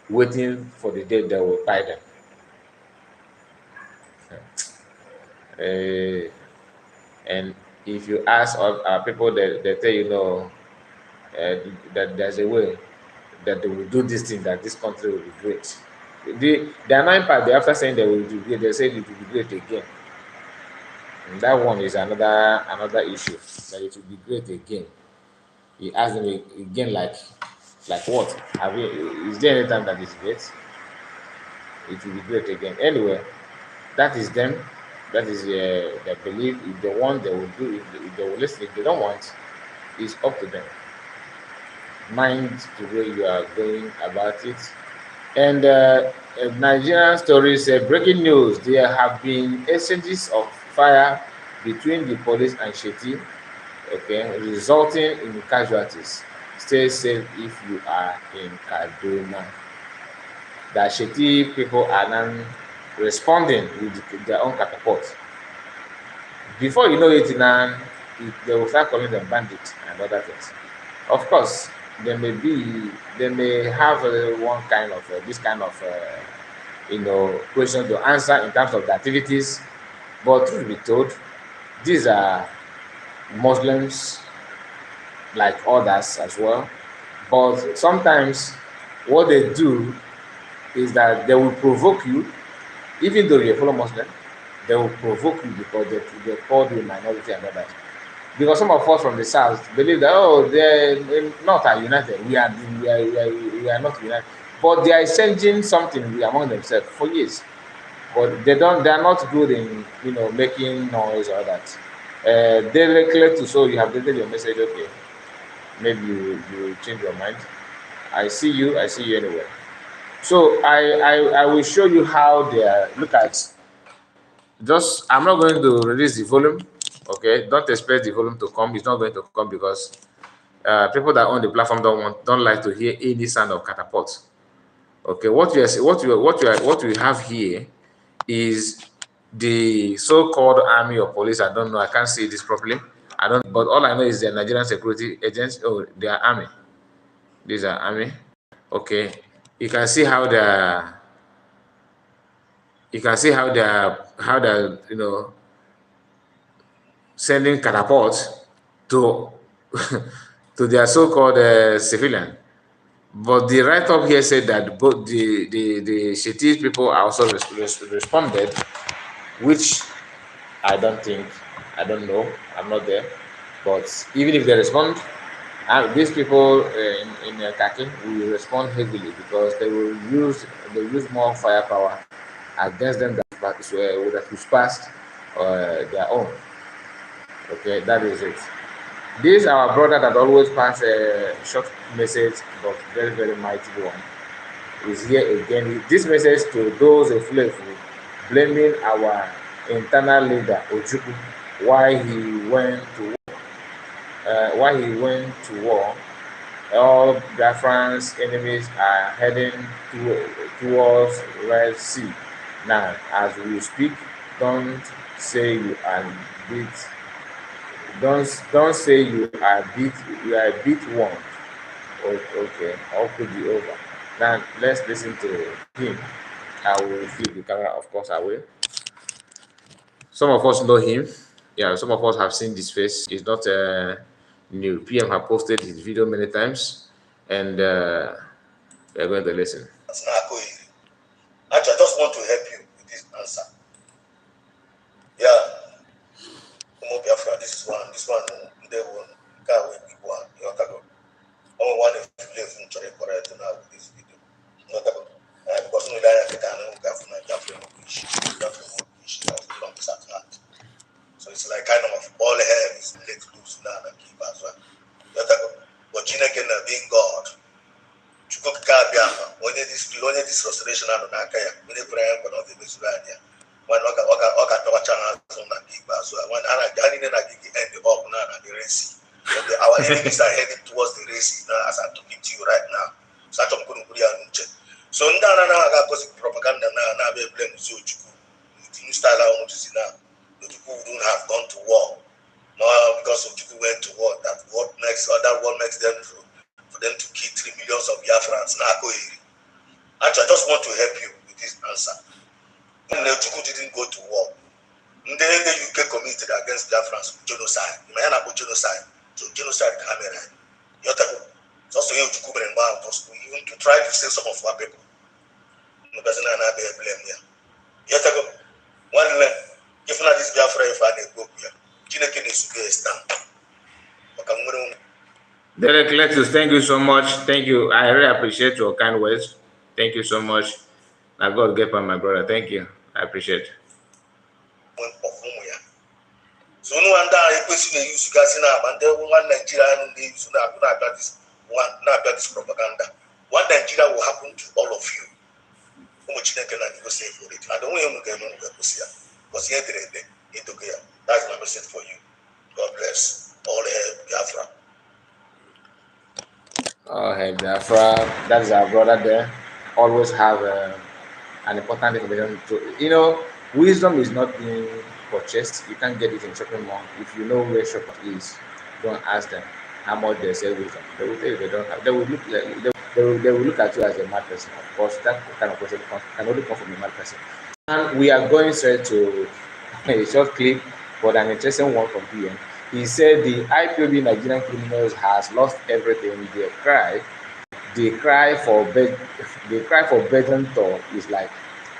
waiting for the day they will buy them. And if you ask people, they tell you no, that there's a way that they will do this thing, that this country will be great. The annoying part, after saying they will be great, they say it will be great again. And that one is another issue, that it will be great again. He asked them again, like what? Is there any time that is great? It will be great again. Anyway, that is them. That is their belief. If they want, they will do it. If they will listen. If they don't want, it's up to them. Mind the way you are going about it. And Nigerian stories say breaking news: there have been exchanges of fire between the police and Sheti, okay, resulting in casualties. Stay safe if you are in Kaduna. The Sheti people are now responding with their own catapult. Before you know it, now they will start calling them bandits and other things. Of course, they may have one kind of this kind of question to answer in terms of the activities, but truth be told, these are Muslims like others as well. But sometimes what they do is that they will provoke you, even though you're a fellow Muslim, they will provoke you because they call you a minority and others. Because some of us from the south believe that they're not are united. We are not united, but they are exchanging something among themselves for years. But they don't. They are not good in making noise or that. They declare to so you have deleted your message. Okay, maybe you change your mind. I see you. I see you anyway. So I will show you how they are. Look at just. I'm not going to release the volume. Okay, don't expect the volume to come. It's not going to come because people that own the platform don't like to hear any sound of catapult. Okay, what we have here is the so-called army or police. I don't know. I can't see this properly. I don't. But all I know is the Nigerian security agents. Oh, they are army. These are army. Okay, you can see how the how they're sending catapults to to their so-called civilian. But the write-up here said that both the Shetis people also responded, which I don't think, I don't know, I'm not there. But even if they respond, these people in Kaki will respond heavily because they use more firepower against them that is past their own. Okay, that is it. This our brother that always pass a short message, but very mighty one, is here again. This message to those Efulefu blaming our internal leader Ojukwu why he went to war. All Biafran's enemies are heading towards Red Sea. Now, as we speak, don't say you are beat. Don't say you are beat. You are beat one. Okay, all could be over. Now let's listen to him. I will flip the camera, of course I will. Some of us know him. Yeah, some of us have seen this face. It's not new. PM have posted his video many times, and we're going to listen.
Actually, I just want to help you with this answer. Yeah. Biafra, this one, they will go with big one. You know, only one if you live in Chile correct now with this video. You know, because no like I know government so it's like kind of all hell is let loose now and keep as well. But you can being God. You go Biafra, when this restoration on Nakaya, when they pray for the Missouri. When Oka channels on that keep as well. When I didn't end the up now at the race. Our enemies are heading towards the race now as I'm talking to you right now. So now I got propaganda now be blame Zojuku. The new style I want to see now. The people who don't have gone to war. No, because Zojuku went to war. That what makes them for them to kill 3 million of Biafrans. Actually, I just want to help you with this answer. Ojukwu didn't go to war. The UK committed against Biafrans genocide. Genocide. So genocide camera. It's also Ojukwu even to try to save some of our people. No person na be blame here. One if not this Biafra if I go here. Chineke na stand.
Derek Letus, thank you so much. Thank you. I really appreciate your kind words. Thank you so much. Now God get by my brother. Thank you. I appreciate.
So no wonder I question the use gas now, and then one Nigeria and they use not this propaganda. What Nigeria will happen to all of you? How much they can say for it? I don't want to get on with Lucia. Because here it's okay. That's my message for you. God bless. All hail Biafra.
Oh, hey, Biafra. That is our brother there. Always have an important information to, wisdom is not being purchased. You can't get it in shopping mall. If you know where shopping is, don't ask them how much they sell wisdom. They will tell you they don't have. They will look they will look at you as a mad person. Of course, that kind of person can only come from a mad person. And we are going straight to a short clip, but an interesting one from PM. He said the IPOB Nigerian criminals has lost everything. The cry for Bedouin is like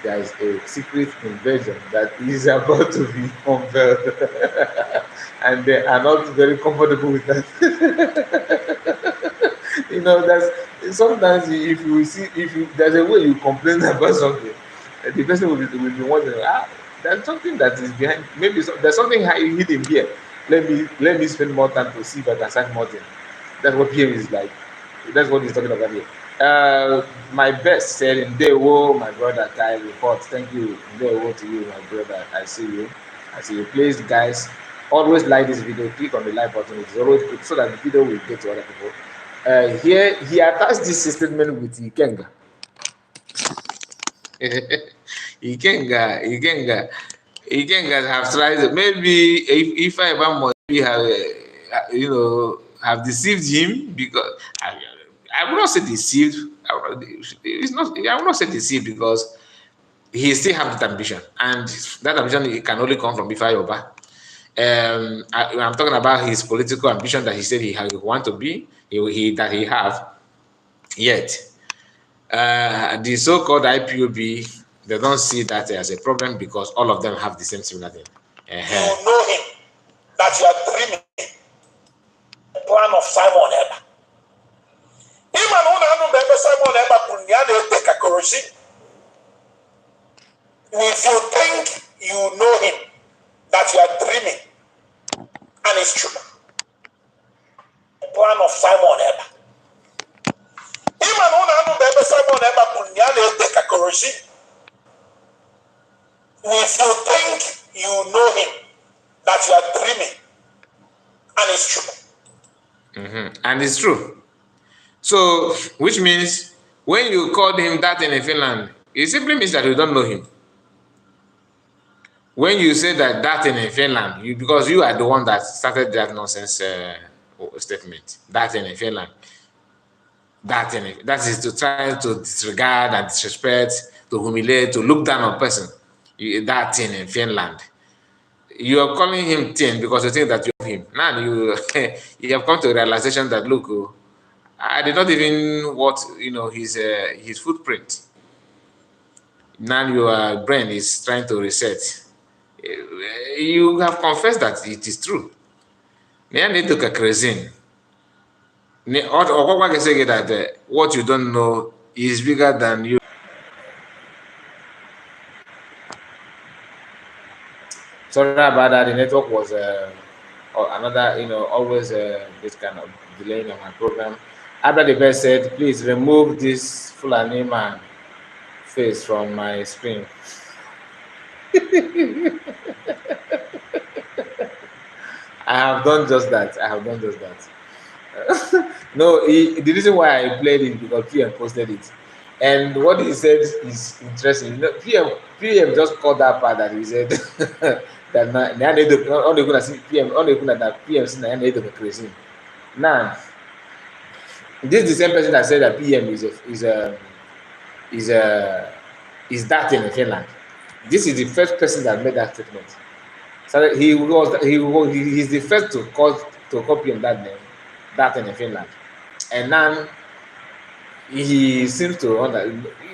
there is a secret invasion that is about to be unveiled, and they are not very comfortable with that. That's sometimes if you see if you there's a way you complain about something, the person will be wondering, there's something that is behind. Maybe there's something hidden here. Let me spend more time to see if I can find more thing. That's what PM is like. That's what he's talking about here. My best said in Ndewo, my brother Kai report. Thank you, Ndewo, to you, my brother. I see you. Please, guys, always like this video. Click on the like button. It's always good so that the video will get to other people. Here he attached this statement with Ikenga. Ikenga have tried. Maybe if I ever have deceived him, because I will not say deceived. It's not. I will not say deceived because he still have that ambition, and that ambition can only come from Bifayoba. I'm talking about his political ambition that he said he want to be, that he have. Yet, the so-called IPOB, they don't see that as a problem because all of them have the same similar thing.
You know him, that you are dreaming the plan of Simon Eba. Even when Simon Eba take a corrosion, if you think you know him, that you are dreaming, and it's true. The plan of Simon Eba. Even when Simon Eba take a corrosion, if you think you know him, that you are dreaming, and it's true.
And it's true. So, which means when you called him that in Finland, it simply means that you don't know him. When you say that in Finland, because you are the one that started that nonsense statement, that in Finland, that is to try to disregard and disrespect, to humiliate, to look down on a person. That thing in Finland. You are calling him thin because you think that you have him. Now you have come to a realization that, look, I did not even watch his footprint. Now your brain is trying to reset. You have confessed that it is true. That what you don't know is bigger than you. Sorry about that. The network was another, always this kind of delaying on my program. After the best said, please remove this Fulani man face from my screen. I have done just that. No, the reason why I played it because PM posted it. And what he said is interesting. PM just called that part that he said that only going to see PM, only going to PM the crazy. Now, this is the same person that said that PM is that in Finland. This is the first person that made that statement. So he's the first to call PM that name, that in Finland, and now he seems to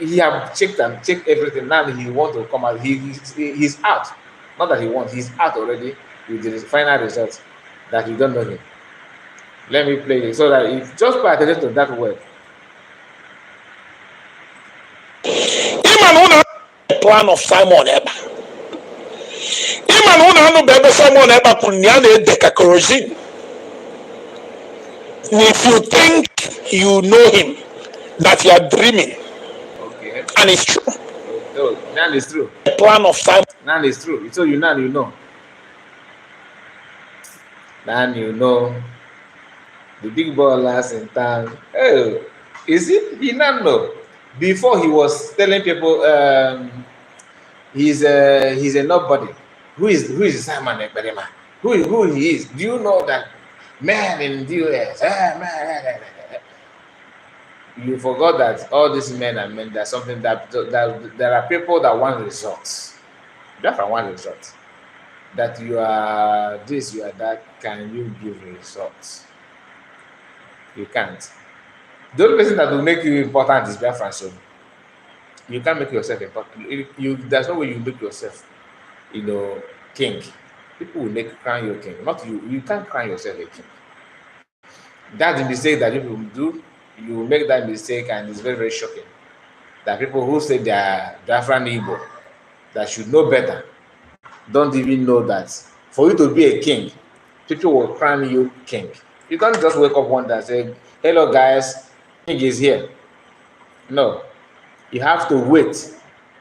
he have checked everything. Now he want to come out. He's out. Not that he wants. He's out already with the final result that you don't know him. Let me play it so that if just pay attention to that word.
The plan of Simon Eba. Simon Eba if you think you know him, that you are dreaming.
Okay.
And it's true.
No, now it's true.
The plan of Simon.
Now it's true. So you know. Now you know. The big ballers in town. Oh, is it? He not know. Before he was telling people he's a nobody. Who is Simon Ekberema? Who he is? Do you know that man in the US? Man. You forgot that all these men and men, there's something that there are people that want results. Just want results. That you are this, you are that. Can you give results? You can't. The only person that will make you important is Biafrancoin. You can't make yourself important. There's no way you make yourself, king. People will make crown you king, not you. You can't crown yourself a king. That's the mistake that people do. You make that mistake, and it's very, very shocking. That people who say they are Biafran Igbo, that should know better, don't even know that for you to be a king, people will crown you king. You can't just wake up one day and say, "Hello, guys, king is here." No, you have to wait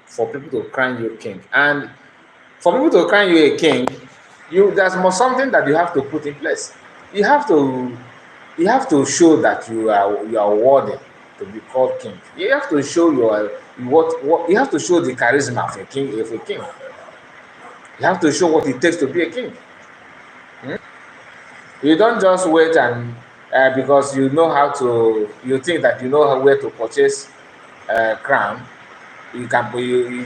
for people to crown you king, and for people to crown you a king, there's something that you have to put in place. You have to show that you are worthy to be called king. You have to show what you have to show the charisma of a king. If a king, you have to show what it takes to be a king. You don't just wait and because you think that you know where to purchase crown. You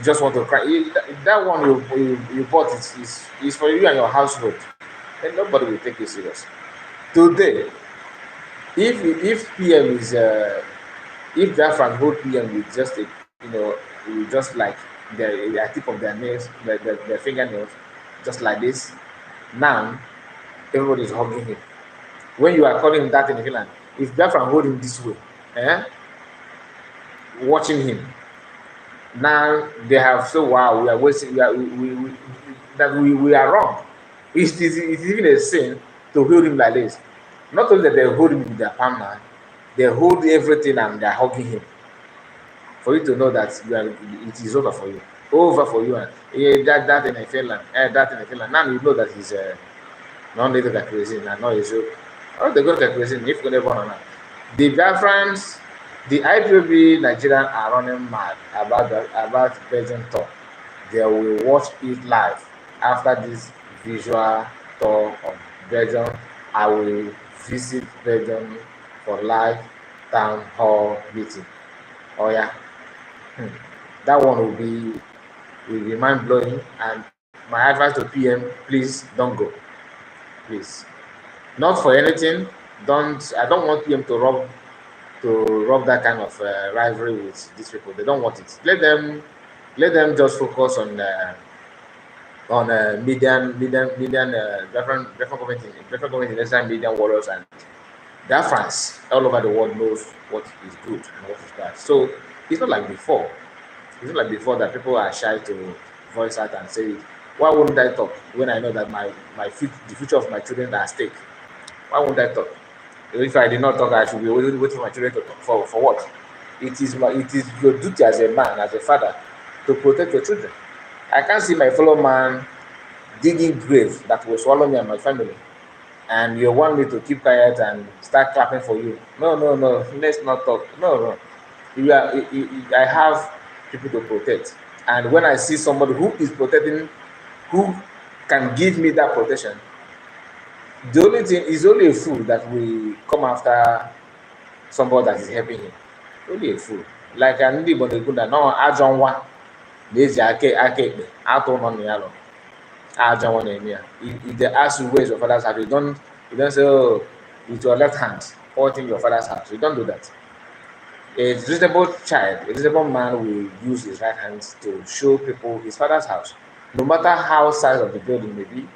just want to crown. That one you bought is for you and your household, and nobody will take you serious. Today, if PM is if Biafran hold PM with just with just like the tip of their nails, their fingernails, just like this, now everybody is hugging him. When you are calling him that in Finland, if Biafran hold him this way, watching him, now they have so wow, we are wasting, we are wrong. It's even a sin to hold him like this. Not only that they hold him with their palm now, they hold everything and they are hugging him. For you to know that it is over for you. Over for you. And that in Finland. That in Finland. Now you know that he's non-native accusation and not a joke. Oh, they go to accusation if you never know. The Biafrans, the IPOB Nigerian are running mad about Belgian tour. They will watch it live after this visual tour of Belgium. I will visit Belgium for live town hall meeting. Oh yeah, that one will be mind blowing. And my advice to PM: please don't go. Please, not for anything. I don't want PM to rub that kind of rivalry with these people. They don't want it. Let them just focus on median different government international median warriors, and that France all over the world knows what is good and what is bad. So it's not like before. It's not like before that people are shy to voice out and say, why wouldn't I talk when I know that the future of my children are at stake? Why wouldn't I talk? If I did not talk, I should be waiting for my children to talk. For what? It is your duty as a man, as a father, to protect your children. I can't see my fellow man digging grave that will swallow me and my family, and you want me to keep quiet and start clapping for you. No, let's not talk. No. I have people to protect, and when I see somebody who is protecting, who can give me that protection, the only thing is only a fool that will come after somebody that is helping him. Only a fool. Like an Igbo na-ekwu na no ajọ nwa na-eji aka ekpe atụ nọ na ya lụ. Ajọ nwa na-eme ya. If they ask you where is your father's house, you don't say, oh, with your left hand pointing your father's house. You don't do that. A reasonable child, a reasonable man will use his right hand to show people his father's house. No matter how size of the building may be,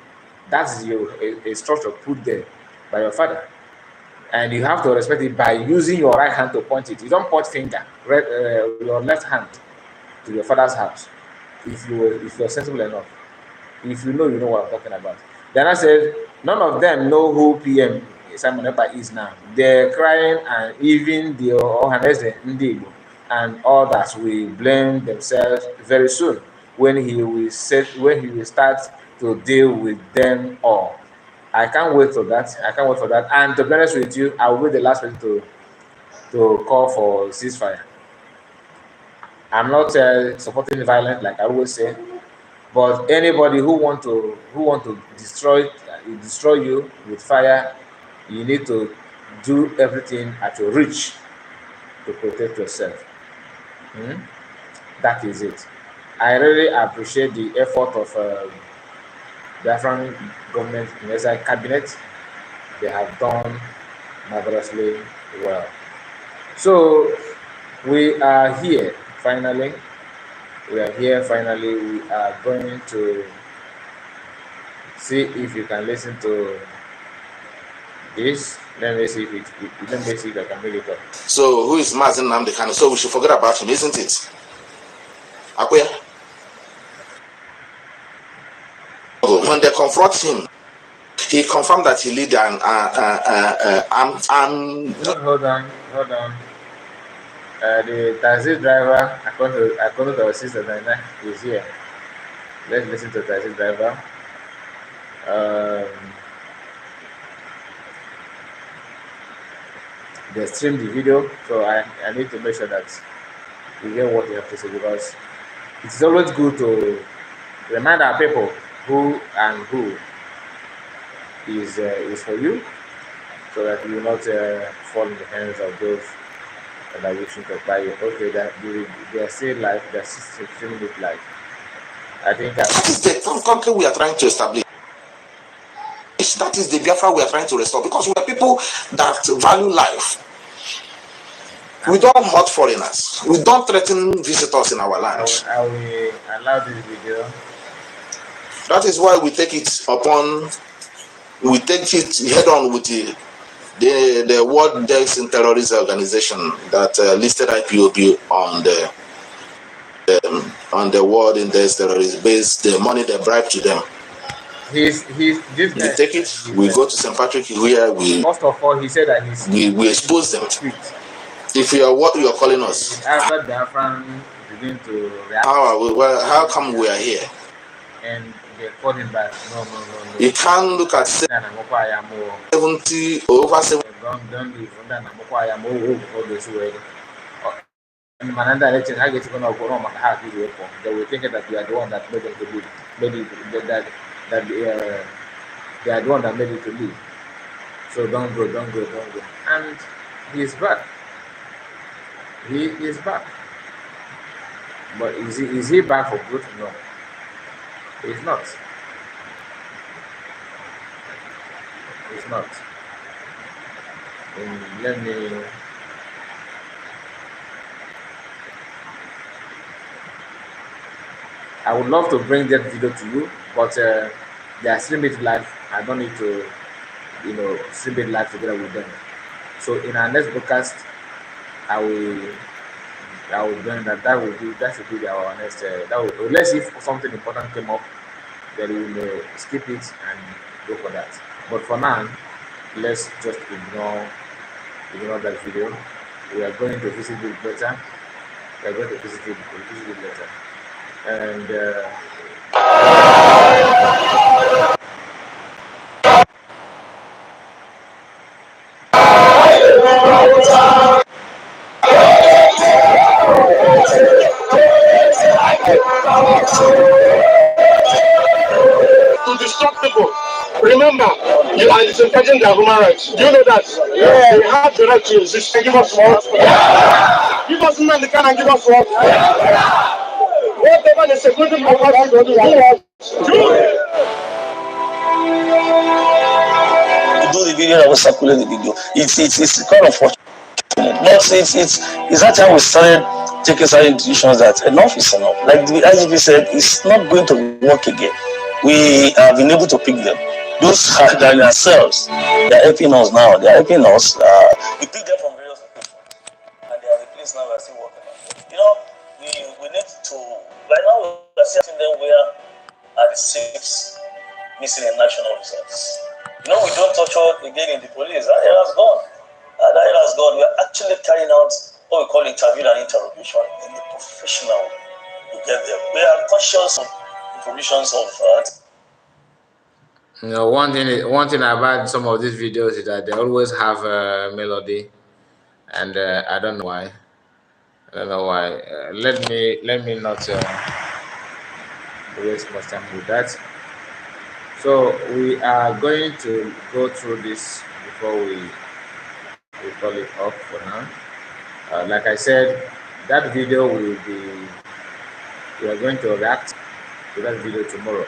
that's a structure put there by your father. And you have to respect it by using your right hand to point it. You don't point finger, your left hand to your father's house. If you're sensible enough, if you know what I'm talking about. Then I said, none of them know who PM Simon Ekpa is now. They're crying, and even the Ohanese Ndigo and others will blame themselves very soon when he will start to deal with them all. I can't wait for that. And to be honest with you, I will be the last person to call for ceasefire. I'm not supporting violence, like I always say, but anybody who want to destroy you with fire, you need to do everything at your reach to protect yourself. That is it. I really appreciate the effort of the Biafran government in the cabinet. They have done marvelously well. So we are here finally We are here finally. We are going to see if you can listen to this. Let me see if let me see if I can make it up.
So who is Mazen Namdekano? So we should forget about him, isn't it? Akwea? When they confront him, he confirmed that he lead an
Hold on. The taxi driver, according to our sister Nana, is here. Let's listen to the taxi driver. They streamed the video, so I need to make sure that we hear what they have to say, because it's always good to remind our people who and who is for you, so that you will not fall in the hands of those that are wishing to buy you. Okay, that they are still live, they're still streaming it live. I think
that is the country we are trying to establish. That is the Biafra we are trying to restore, because we are people that value life. We don't hurt foreigners. We don't threaten visitors in our land.
I will allow this video.
That is why we take it upon. We take it head on with the World Drugs and Terrorism Organization that listed IPOB on the World Index Terrorism based the money they bribe to them.
This
we take it. We go to St. Patrick where we.
First of all, he said that
we expose them. If you are what you are calling us.
After Biafran begin to react.
How come we are here?
And they called him back. No.
You can't look at 70 over 70.
Don't leave. They will think that you are the one that made them to leave. They are the one that made it to leave. So don't go. And he is back. He is back. But is he back for good? No. He's not. He's not. Let me. I would love to bring that video to you, but they are streaming it live. I don't need to, stream it live together with them. So in our next broadcast, I will join that. That should be our next. Let's see if something important came up, then we may skip it and go for that. But for now, let's just ignore that video. We are going to visit it later. We are going to visit it later. And
to disrupt people. Remember, you are disenfranchising their human rights. Do you know that? Yeah. They have the right to exist. Give us what? Give us money, they can give us what? Whatever the security do what?
Do the video, I will circulate the video. It's kind of unfortunate. But it's that time we started taking certain decisions that enough is enough. Like the IGP said, it's not going to work again. We have been able to pick them. Those are themselves. They are helping us now. They are helping us. We pick them from various locations, and they are the place now we are still working on. We need to. Right now we are seeing them where are the 6 missing in national reserves. We don't touch on again in the police. That area has gone. We are actually carrying out what we call interview and interrogation in the professional. You get there. We are conscious of the provisions of.
One thing about some of these videos is that they always have a melody, and I don't know why. Let me not waste much time with that. So we are going to go through this before we call it off for now. Like I said, that video we are going to react to that video tomorrow.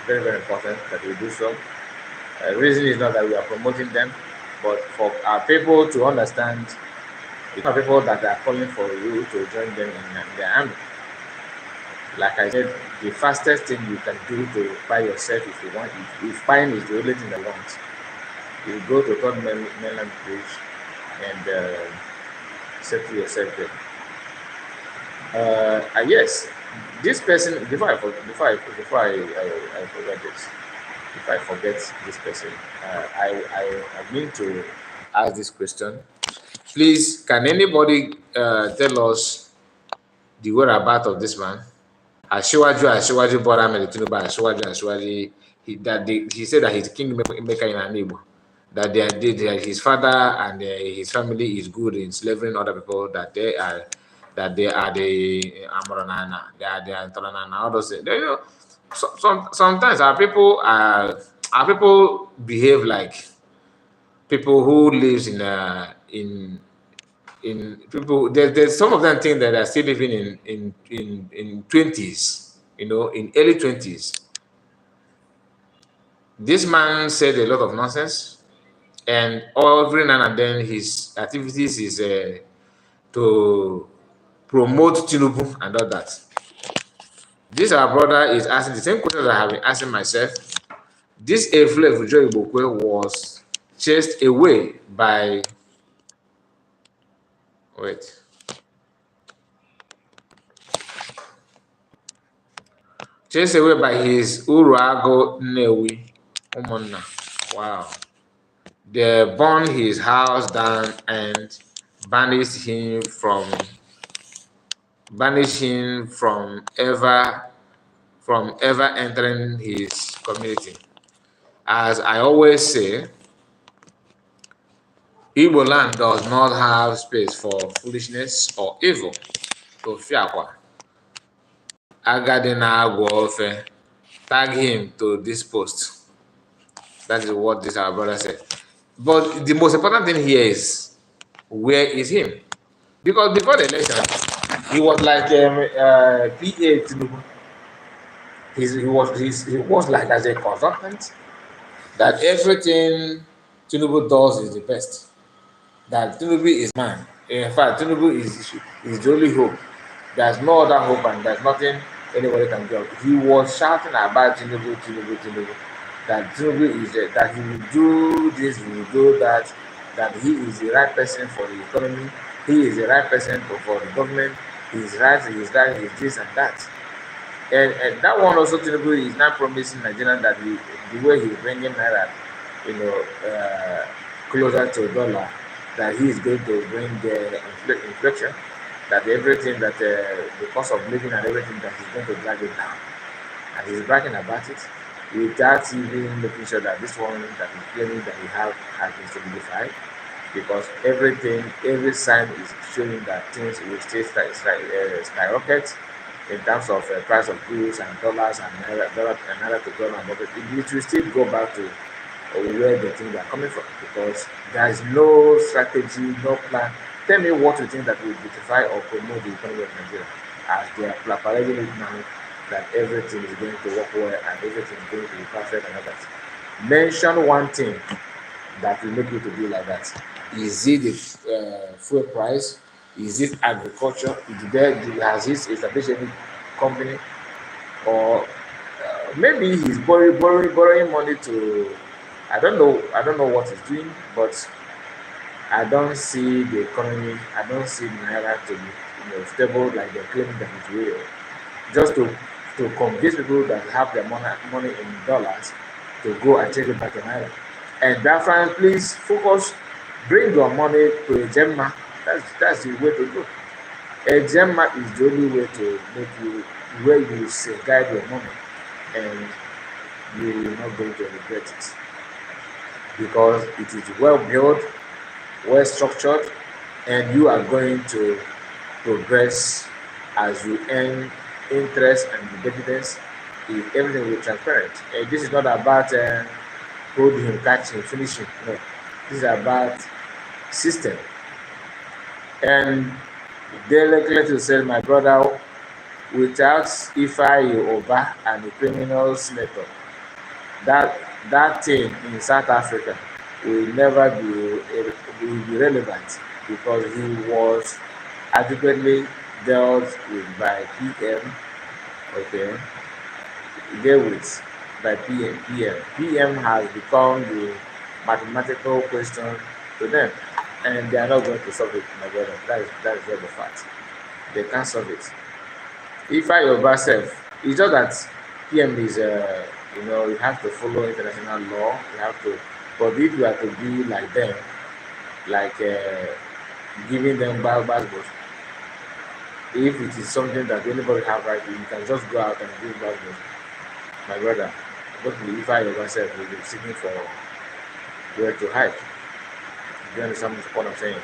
Very, very important that we do so. The reason is not that we are promoting them, but for our people to understand, the people that are calling for you to join them in their army. like I said, the fastest thing you can do to buy yourself if you want, if buying is the only thing that you want, you go to Third Mainland Bridge and settle yourself there. Yes, this person. Before I forget this, if I forget this person, I mean to ask this question. Please, can anybody tell us the whereabouts of this man? Asiwaju Bola Ahmed Tinubu, Asiwaju. He said that he's kingmaker in Anibo. That his father and his family is good in slavering other people. That they are the Amoranana, they are the Antoranana. All those things. You know, sometimes our people behave like people who lives in people. There's some of them think that they're still living in 20s, in early 20s. This man said a lot of nonsense, and every now and then his activities is to promote Tinubu and all that. This our brother is asking the same question that I have been asking myself. This Efle Fujo Ibokwe was chased away by his Uruago Newi Umonna. Wow. They burned his house down and banished him from ever entering his community. As I always say, Igbo land does not have space for foolishness or evil. So Fiakwa, Agadina Agwofe, tag him to this post. That is what this our brother said. But the most important thing here is, where is him? Because before the election, he was like PA Tinubu. He was like as a consultant, that everything Tinubu does is the best. That Tinubu is man. In fact, Tinubu is the only hope. There's no other hope, and there's nothing anybody can do. He was shouting about Tinubu. That Tinubu is that he will do this, he will do that. That he is the right person for the economy. He is the right person for the government. He's right. He's this and that. And that one also, Tinubu is not promising Nigerians that the way he's bringing Naira, closer to a dollar, that he is going to bring the inflation, that everything that the cost of living and everything, that he's going to drag it down. And he's bragging about it without even making sure that this one that he's claiming that he has been solidified, because every sign is showing that things will stay skyrocket in terms of price of goods and dollars and naira to dollar, and everything. It will still go back to where the things are coming from, because there is no strategy, no plan. Tell me what you think that will beautify or promote the economy of Nigeria, as they are parading it now, that everything is going to work well and everything is going to be perfect and all that. Mention one thing that will make you to be like that. Is it the fuel price? Is it agriculture? Has he established any company? Or maybe he's borrowing money to, I don't know what he's doing, but I don't see the economy, I don't see Naira to be stable like they're claiming that it will. Just to convince people that have their money in dollars to go and change it back to Naira. And Biafran, please focus, bring your money to Ejemma. That's the way to go. Ejemma is the only way to make you, where you guide your money, and you're not going to regret it, because it is well built, well structured, and you are going to progress as you earn interest and dividends. Everything will be transparent. This is not about hold him, catch him, finish him. No, this is about system. And delicately to say, my brother, without Ifeanyi Oba and the criminal senator, that thing in South Africa will never be relevant, because he was adequately dealt with by PM Okay, dealt with by PM has become the mathematical question to them, and they are not going to solve it, my brother. That is just the fact. They can't solve it. If I yourself, it's just that PM is, you have to follow international law. You have to, but if you are to be like them, like giving them Bible, if it is something that anybody have right to, you can just go out and give Bible. My brother, hopefully, if I yourself will be seeking for where to hide. Do you understand what I'm saying?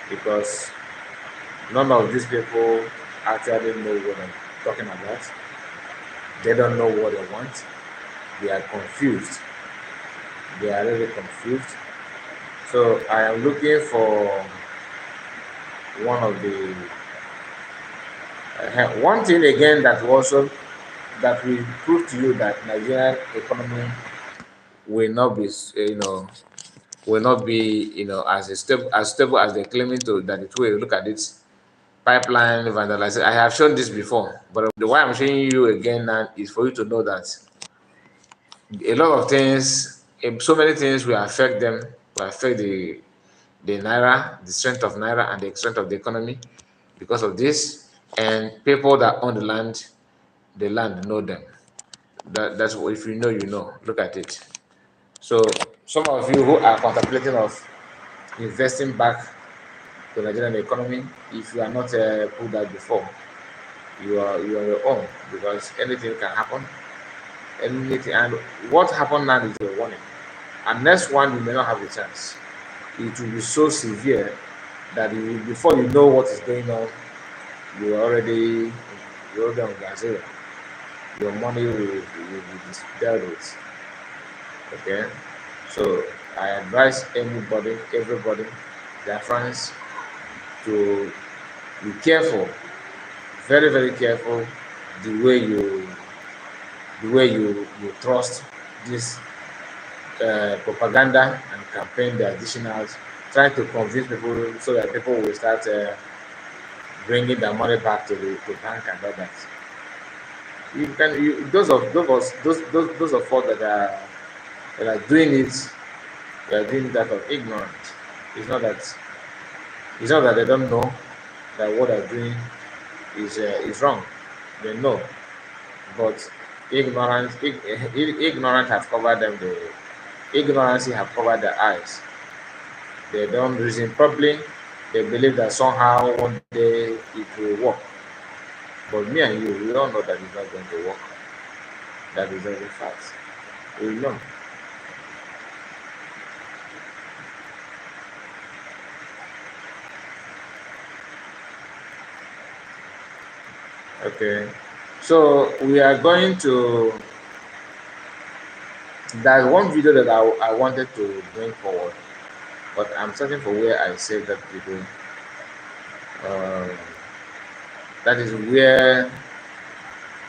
Because none of these people actually know what I'm talking about. They don't know what they want. They are confused. They are really confused. So I am looking for one of the one thing again that also that will prove to you that Nigerian economy will not be as stable as they're claiming to that it will. Look at it, pipeline vandalization. I have shown this before, but the why I'm showing you again now is for you to know that a lot of things, so many things will affect them, will affect the naira, the strength of naira, and the strength of the economy because of this. And people that own the land know them. That's what, if you know, you know. Look at it. So some of you who are contemplating of investing back to Nigerian economy, if you are not put that before, you are your own because anything can happen. Anything, and what happened now is a warning. And next one, you may not have a chance. It will be so severe that before you know what is going on, you're already on Brazil. Your money will be dealt with. Okay, so I advise everybody, their friends, to be careful, very very careful, the way you trust this propaganda and campaign the additionals, trying to convince people so that people will start bringing their money back to bank and all that. Those of us that are doing it, they are doing that of ignorance. It's not that it's not that they don't know that what they're doing is wrong. They know, but ignorance has covered them. The ignorance have covered their eyes. They don't reason properly. They believe that somehow one day it will work. But me and you, we all know that it's not going to work. That is very fact. We know. Okay. So we are going to. There's one video that I wanted to bring forward, but I'm searching for where I saved that video. Um, that is where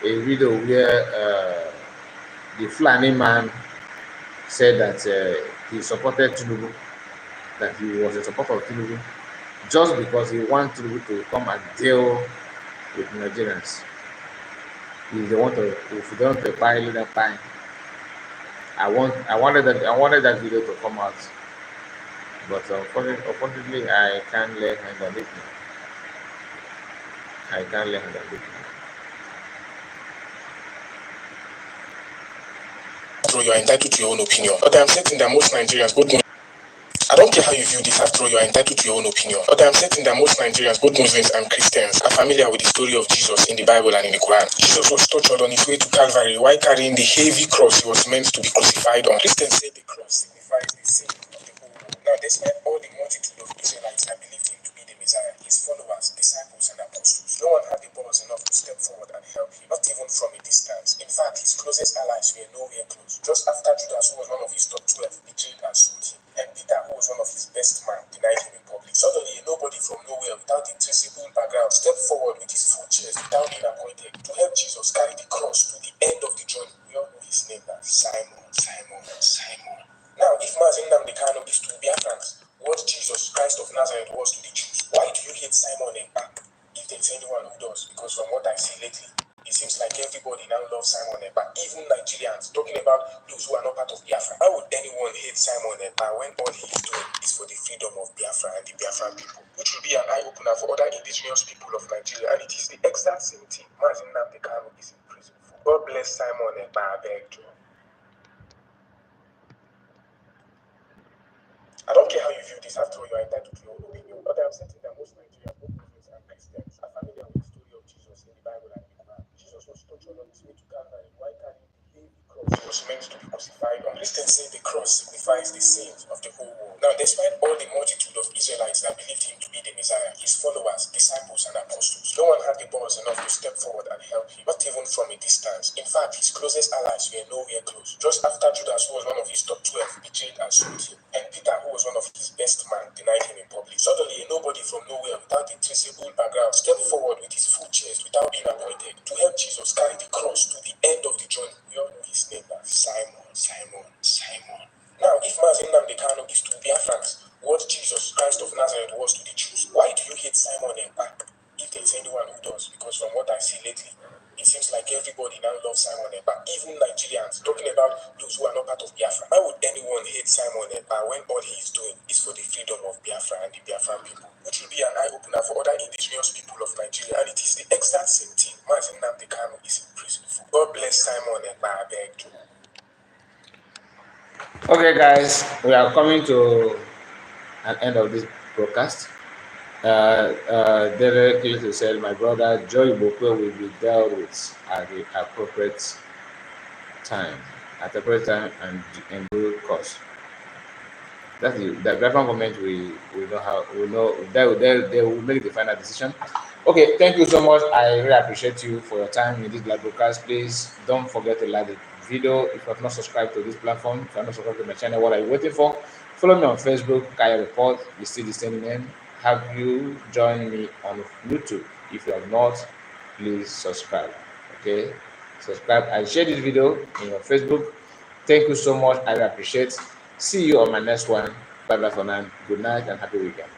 a video where the Fulani man said that he supported Tinubu, that he was a supporter of Tinubu, just because he wanted Tinubu to come and deal with Nigerians. If they want to buy, let them buy. I wanted that video to come out, but unfortunately, I can't let him on it. I can't let him on it.
So you are entitled to your own opinion. But I'm certain that most Nigerians, both I don't care how you view this, after all, you are entitled to your own opinion. But I'm certain that most Nigerians, both Muslims and Christians, are familiar with the story of Jesus in the Bible and in the Quran. Jesus was tortured on his way to Calvary while carrying the heavy cross he was meant to be crucified on. Christians say the cross signifies the sin of the whole world. Now, despite all the multitude of Israelites that believed him to be the Messiah, his followers, disciples, and apostles, no one had the balls enough to step forward and help him, not even from a distance. In fact, his closest allies were nowhere close. Just after Judas, who was one of his top 12, betrayed and sold him, and Peter, who was one of his best men, denied him in public. Suddenly, nobody from nowhere, without a traceable background, stepped forward with his full chest without being appointed to help Jesus carry the cross to the end of the journey. We all know his name now, Simon. Now, if Mazin Namdekano is to Biafrans what Jesus Christ of Nazareth was to the Jews, why do you hate Simon and back if there's anyone who does? Because from what I see lately, it seems
about those who are not part of Biafra. Why would anyone hate Simon Ekpa when all he is doing is for the freedom of Biafra and the Biafran people? Which will be an eye-opener for other indigenous people of Nigeria, and it is the exact same thing Mazi Nnamdi Kanu is in prison for. God bless Simon Ekpa, I beg you. I don't care how you view this, after all, you are entitled to your own opinion. But I am certain that most Nigerians, both Muslims and Christians, are familiar with the story of Jesus in the Bible and the Quran. Jesus was tortured on his way to Calvary. Why carrying the heavy cross he was meant to be crucified on? Christians say the cross signifies the sins of the whole world. Now, despite all the multitude of Israelites that believed him to be the Messiah, his followers, disciples, and apostles, no one had the balls enough to step forward and help him, not even from a distance. In fact, his closest allies were nowhere close. Just after Judas, who was one of his top 12, betrayed and sold him, and Peter, who was one of his best men, denied him in public. Suddenly, a nobody from nowhere without a traceable background stepped forward with his full chest without being appointed to help Jesus carry the cross to the end of the journey. We all know his name as Simon, Simon, Simon. Now, if Mazi Nnamdi Kanu is to Biafrans what Jesus Christ of Nazareth was to the Jews, why do you hate Simon Ekpa? If there's anyone who does, because from what I see lately, it seems like everybody now loves Simon Ekpa, even Nigerians, talking about those who are not part of Biafra. Why would anyone hate Simon Ekpa when all he is doing is for the freedom of Biafra and the Biafran people? Which will be an eye-opener for other indigenous people of Nigeria, and it is the exact same thing Mazi Nnamdi Kanu is in prison for. God bless Simon Ekpa, I beg you.
Okay, guys, we are coming to an end of this broadcast. Directly said, my brother Joy Bokwe will be dealt with at the appropriate time, and in due course. That's the Biafran government. We know how we know they will make the final decision. Okay, thank you so much. I really appreciate you for your time in this live broadcast. Please don't forget to like the video. If you have not subscribed to this platform, if you have not subscribed to my channel, what are you waiting for? Follow me on Facebook, Kaya Report. You see the same name. Have you joined me on YouTube? If you have not, please subscribe. Okay, subscribe and share this video in your Facebook. Thank you so much. I really appreciate. See you on my next one. Bye bye for now. Good night and happy weekend.